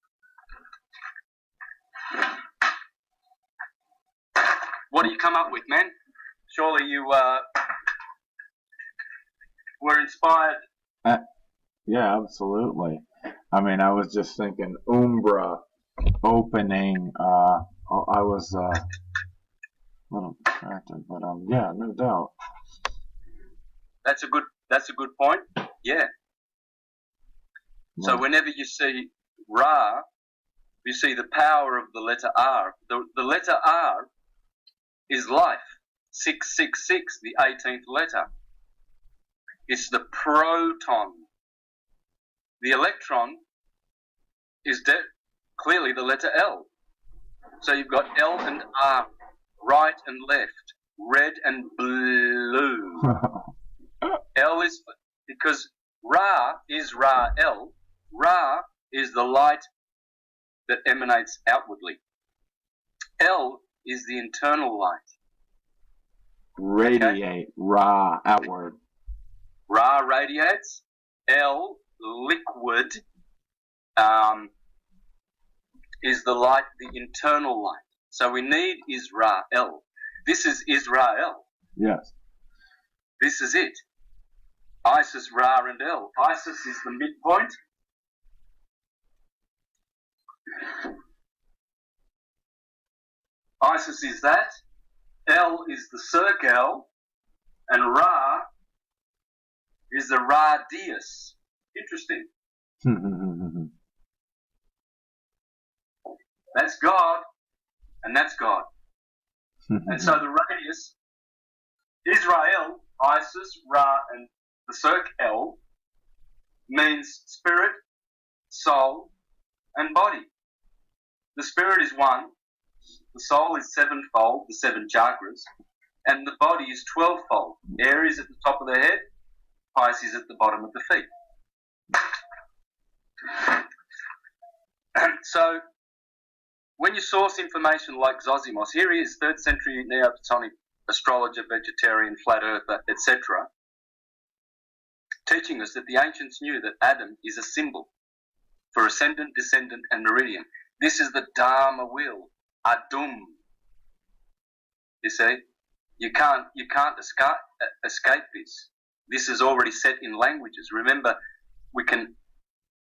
What do you come up with, man? Surely you were inspired. Yeah, absolutely. I mean, I was just thinking Umbra opening. I was a little distracted, but yeah, no doubt. That's a good point. Yeah. So whenever you see Ra, you see the power of the letter R. The letter R is life. 666, the 18th letter. It's the proton. The electron is clearly the letter L. So you've got L and R, right and left, red and blue. L is because Ra is Ra-El. Ra is the light that emanates outwardly. L is the internal light. Radiate, okay? Ra, outward. Ra radiates. L, liquid, is the light, the internal light. So we need Israel. This is Israel. Yes. This is it. Isis, Ra, and El. Isis is the midpoint. Isis is that. El is the circle. And Ra is the radius. Interesting. That's God, and that's God. And so the radius, Israel, Isis, Ra, and the circle means spirit, soul, and body. The spirit is one, the soul is sevenfold, the 7 chakras, and the body is 12-fold. Aries at the top of the head, Pisces at the bottom of the feet. So, when you source information like Zosimos, here he is, 3rd century Neoplatonic astrologer, vegetarian, flat earther, etc., teaching us that the ancients knew that Adam is a symbol for ascendant, descendant, and meridian. This is the Dharma wheel, Adum. You see, you can't escape this. This is already set in languages. Remember, we can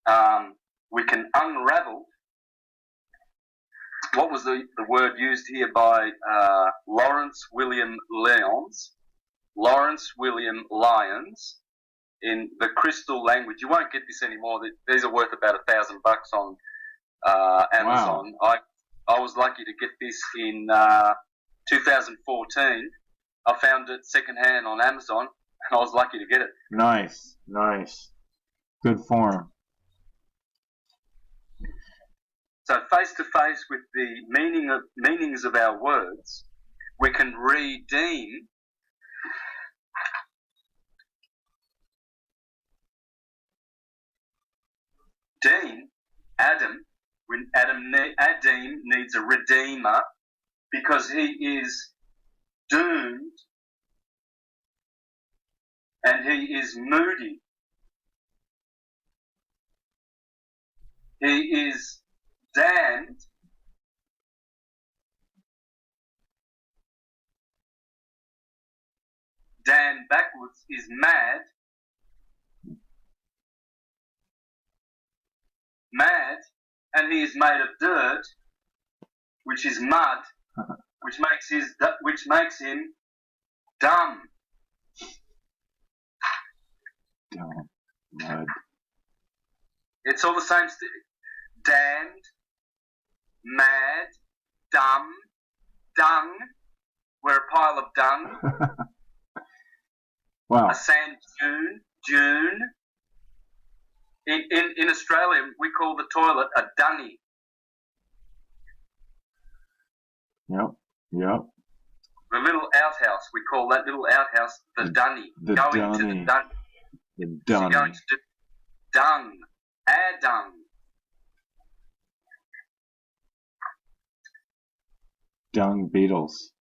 unravel. What was the word used here by Lawrence William Lyons? Lawrence William Lyons in the crystal language. You won't get this anymore. These are worth about $1,000 on Amazon. Wow. I was lucky to get this in 2014. I found it secondhand on Amazon. and I was lucky to get it. Nice, nice. Good form. So face to face with the meanings of our words, we can redeem Adam. When Adam needs a redeemer because he is doomed and he is moody. He is damned. Dan backwards is mad. Mad, and he is made of dirt, which is mud, which makes him dumb. Dumb. Mud. It's all the same. Damned, mad, dumb, dung. We're a pile of dung. Wow. A sand dune. In Australia, we call the toilet a dunny. Yep. The little outhouse, we call that little outhouse the dunny. The Going dunny. to the dunny. The dunny. So you're going to do dung. Air dung. Dung beetles.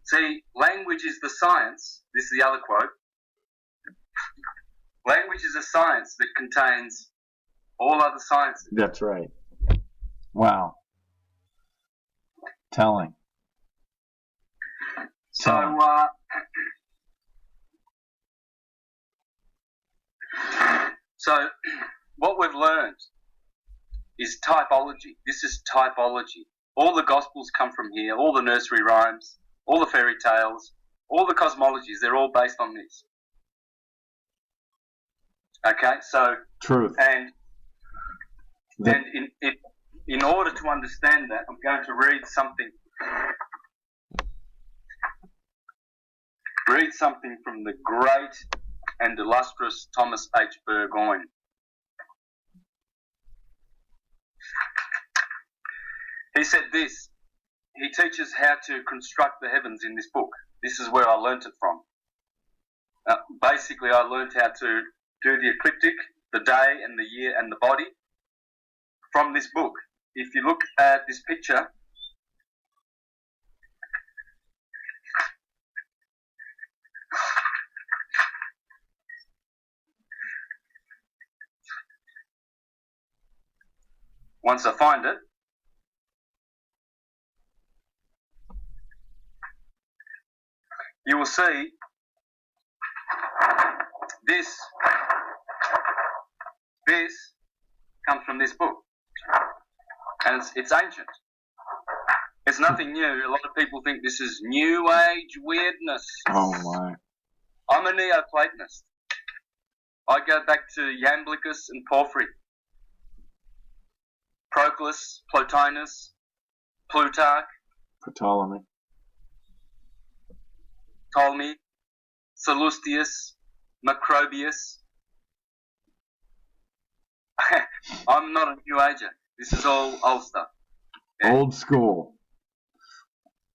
See, language is the science. This is the other quote. Language is a science that contains all other sciences. That's right. Wow. Telling. So, what we've learned is typology. This is typology. All the Gospels come from here, all the nursery rhymes, all the fairy tales, all the cosmologies, they're all based on this. Okay, so... Truth. And in order to understand that, I'm going to read something. Read something from the great and illustrious Thomas H. Burgoyne. He said this. He teaches how to construct the heavens in this book. This is where I learnt it from. Basically, I learnt how to do the ecliptic, the day and the year and the body from this book. If you look at this picture, once I find it, you will see this comes from this book, and it's ancient. It's nothing new. A lot of people think this is New Age weirdness. Oh my. I'm a Neoplatonist. I go back to Iamblichus and Porphyry, Proclus, Plotinus, Plutarch, Ptolemy, Sallustius, Macrobius. I'm not a New Ager. This is all old stuff. Okay? Old school.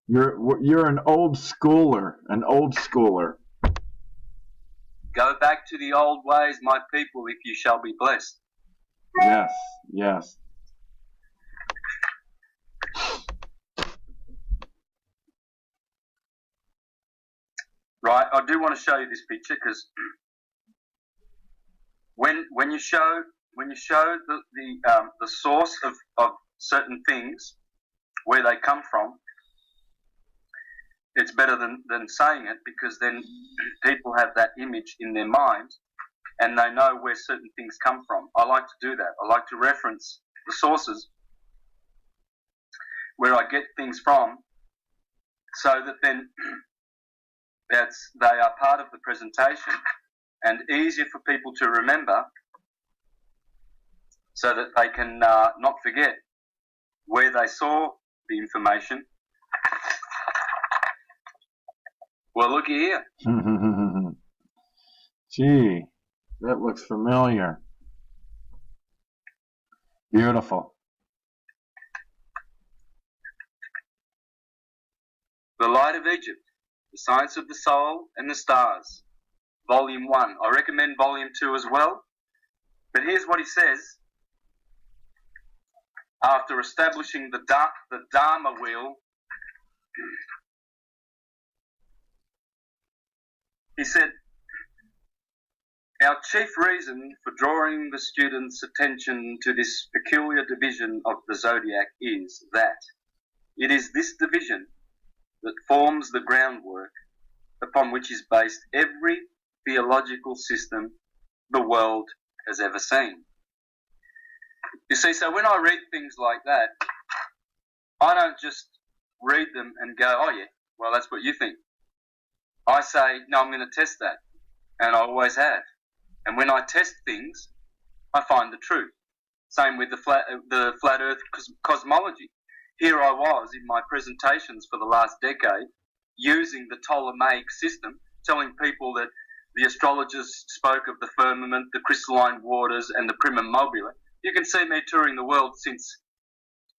You're an old schooler. Go back to the old ways, my people, if you shall be blessed. Yes. Right, I do want to show you this picture because when you show the source of certain things, where they come from, it's better than saying it, because then people have that image in their mind and they know where certain things come from. I like to do that. I like to reference the sources where I get things from, so that then they are part of the presentation and easier for people to remember, so that they can not forget where they saw the information Well, looky here. Gee, that looks familiar. Beautiful. The Light of Egypt, The Science of the Soul and the Stars, Volume 1. I recommend Volume 2 as well. But here's what he says. After establishing the Dharma wheel, he said, our chief reason for drawing the students' attention to this peculiar division of the zodiac is that it is this division that forms the groundwork upon which is based every theological system the world has ever seen. You see, so when I read things like that, I don't just read them and go, oh yeah, well that's what you think. I say, no, I'm going to test that, and I always have. And when I test things, I find the truth. Same with the flat Earth cosmology. Here I was in my presentations for the last decade, using the Ptolemaic system, telling people that the astrologers spoke of the firmament, the crystalline waters, and the primum mobile. You can see me touring the world since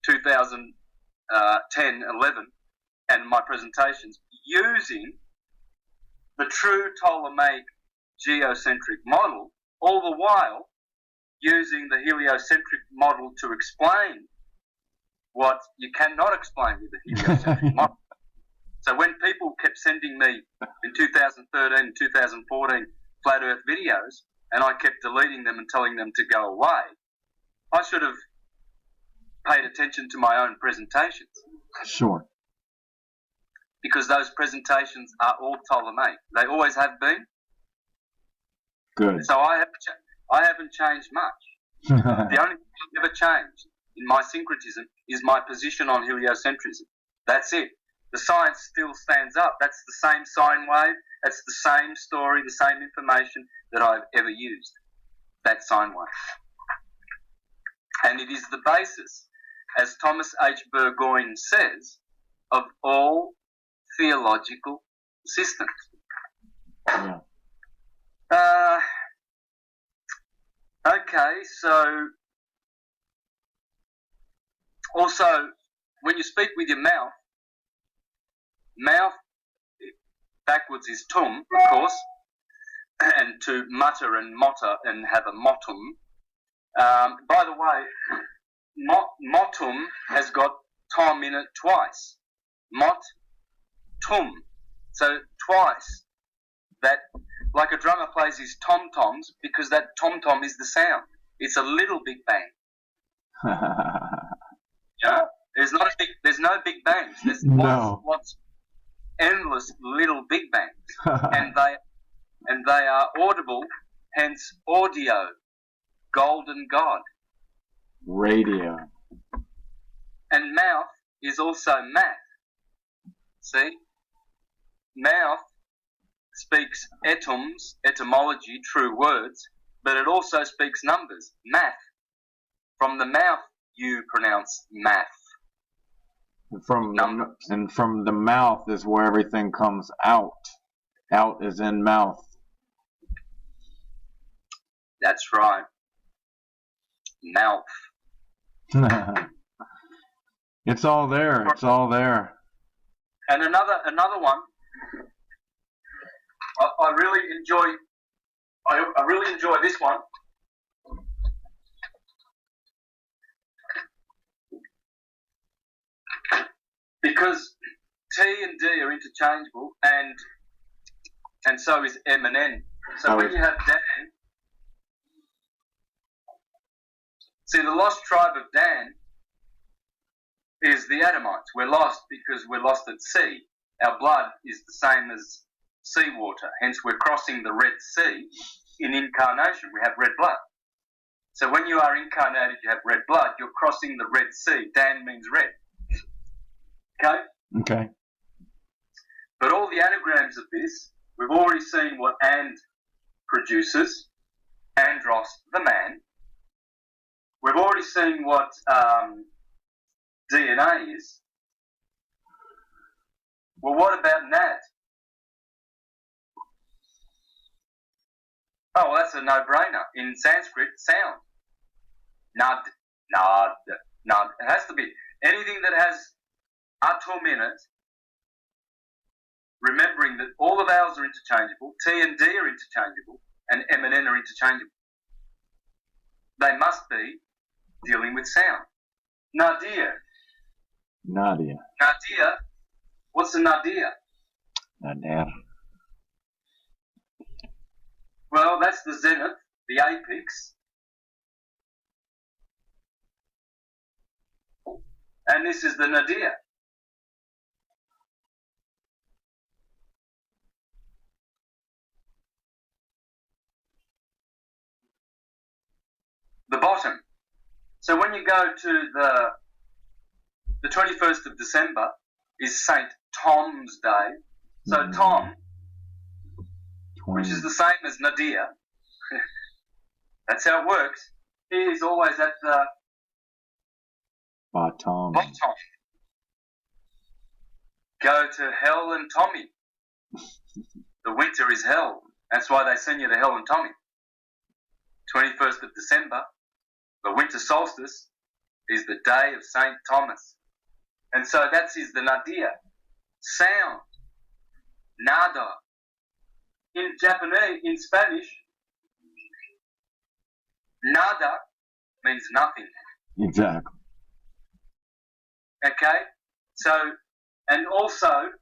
2010, 11, and my presentations, using the true Ptolemaic geocentric model, all the while using the heliocentric model to explain what you cannot explain with the heliocentric model. So when people kept sending me in 2013 and 2014 flat earth videos, and I kept deleting them and telling them to go away, I should have paid attention to my own presentations. Sure. Because those presentations are all Ptolemaic. They always have been. Good. So I haven't changed much. The only thing that ever changed in my syncretism is my position on heliocentrism. That's it. The science still stands up. That's the same sine wave. That's the same story, the same information that I've ever used. That sine wave. And it is the basis, as Thomas H. Burgoyne says, of all theological systems. Yeah. Okay, so also when you speak with your mouth backwards is tum, of course, and to mutter and motter and have a motum. By the way, motum has got tom in it twice. Mot, tum. So twice. That, like a drummer plays his tom-toms, because that tom-tom is the sound. It's a little Big Bang. Yeah? There's no Big Bangs. There's lots endless little Big Bangs. and they are audible, hence audio, golden God. Radio. And mouth is also math. See? Mouth speaks etoms, etymology, true words, but it also speaks numbers, math. From the mouth you pronounce math. And from the mouth is where everything comes out. Out is in mouth. That's right. Mouth. It's all there. It's all there. And another one. I really enjoy this one. Because T and D are interchangeable, and so is M and N. So when you have Dan, see, the lost tribe of Dan is the Adamites. We're lost because we're lost at sea. Our blood is the same as seawater, hence we're crossing the Red Sea. In incarnation we have red blood. So when you are incarnated, you have red blood, you're crossing the Red Sea. Dan means red. Okay. But all the anagrams of this, we've already seen what and produces, andros, the man. We've already seen what DNA is. Well, what about Nat? Oh, well, that's a no-brainer. In Sanskrit, sound. Nad, nad, nad. It has to be anything that has atum in it, remembering that all the vowels are interchangeable, T and D are interchangeable, and M and N are interchangeable. They must be dealing with sound. Nadir. Nadia. Nadir. What's a nadir? Nadir. Well, that's the zenith, the apex. And this is the nadir. The bottom. So when you go to the 21st of December is St. Tom's Day. So Tom, which is the same as Nadir, that's how it works. He is always at the bottom. Go to hell and Tommy. The winter is hell. That's why they send you to hell and Tommy. 21st of December, the winter solstice, is the day of St. Thomas. And so that's the nadir. Sound. Nada. In Japanese, in Spanish, nada means nothing. Exactly. Okay? So, and also,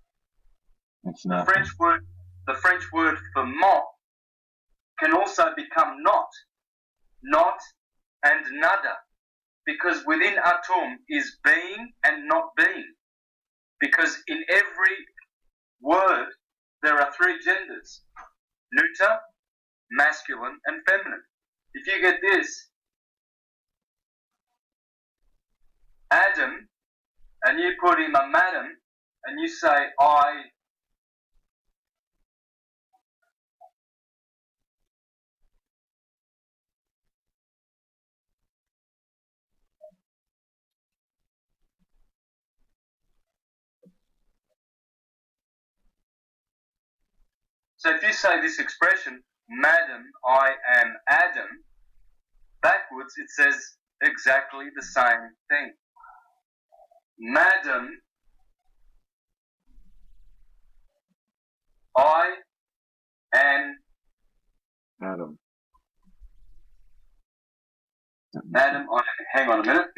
the French word for mot can also become not. Not and nada. Because within atum is being and not being. Because in every word there are three genders. Neuter, masculine, and feminine. If you get this, Adam, and you put him a madam, and you say, I... So if you say this expression, Madam, I am Adam, backwards it says exactly the same thing. Madam, I am Adam. Madam, hang on a minute.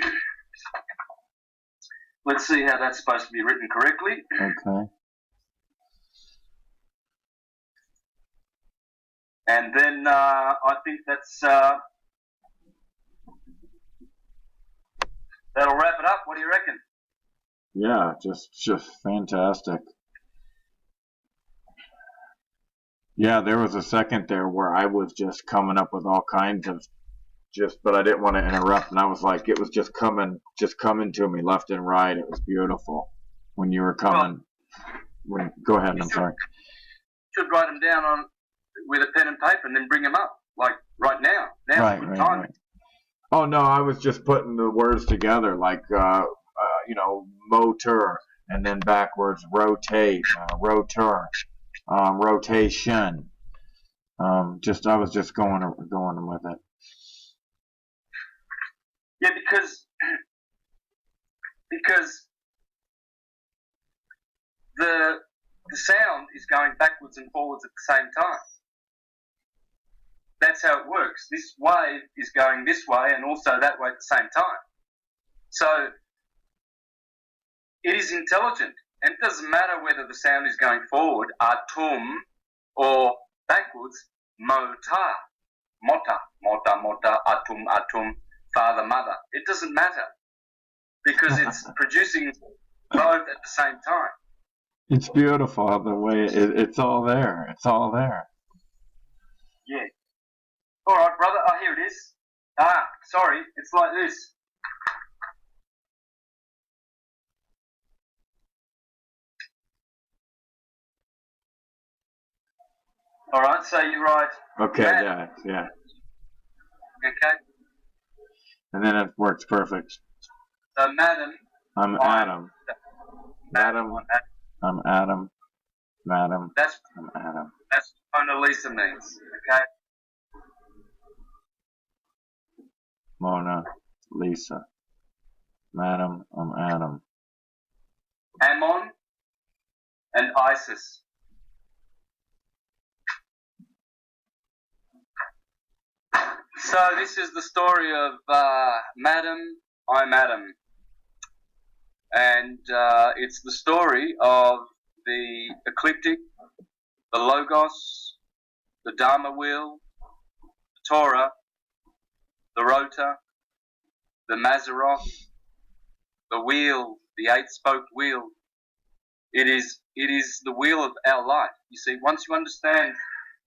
Let's see how that's supposed to be written correctly. Okay. And then I think that'll wrap it up. What do you reckon? Yeah, just fantastic. Yeah, there was a second there where I was just coming up with all kinds of but I didn't want to interrupt, and I was like, it was just coming to me left and right. It was beautiful when you were coming. Go ahead. I'm sorry. You should write them down with a pen and paper, and then bring them up like right now. Right. Oh no, I was just putting the words together, like motor, and then backwards rotate, rotor, rotation. I was just going with it. Yeah, because the sound is going backwards and forwards at the same time. That's how it works. This wave is going this way and also that way at the same time. So it is intelligent, and it doesn't matter whether the sound is going forward, atum, or backwards, mota, atum, father, mother. It doesn't matter because it's producing both at the same time. It's beautiful the way it's all there. It's all there. Yeah. All right, brother. Oh, here it is. Sorry. It's like this. All right. So you write. Okay. Madam. Yeah. Okay. And then it works perfect. So, madam. I'm Adam. Madam. I'm Adam. Madam. I'm Adam. That's what Mona Lisa means. Okay. Mona Lisa. Madam, I'm Adam. Ammon and Isis. So this is the story of Madam, I'm Adam. And it's the story of the ecliptic, the Logos, the Dharma wheel, the Torah, the Rota, the Mazzaroth, the wheel, the eight-spoked wheel. It is the wheel of our life. You see, once you understand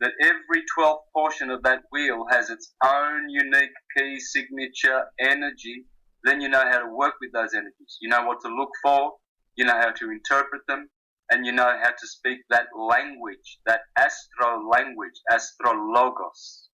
that every 12th portion of that wheel has its own unique key signature energy, then you know how to work with those energies. You know what to look for, you know how to interpret them, and you know how to speak that language, that astro language, astrologos.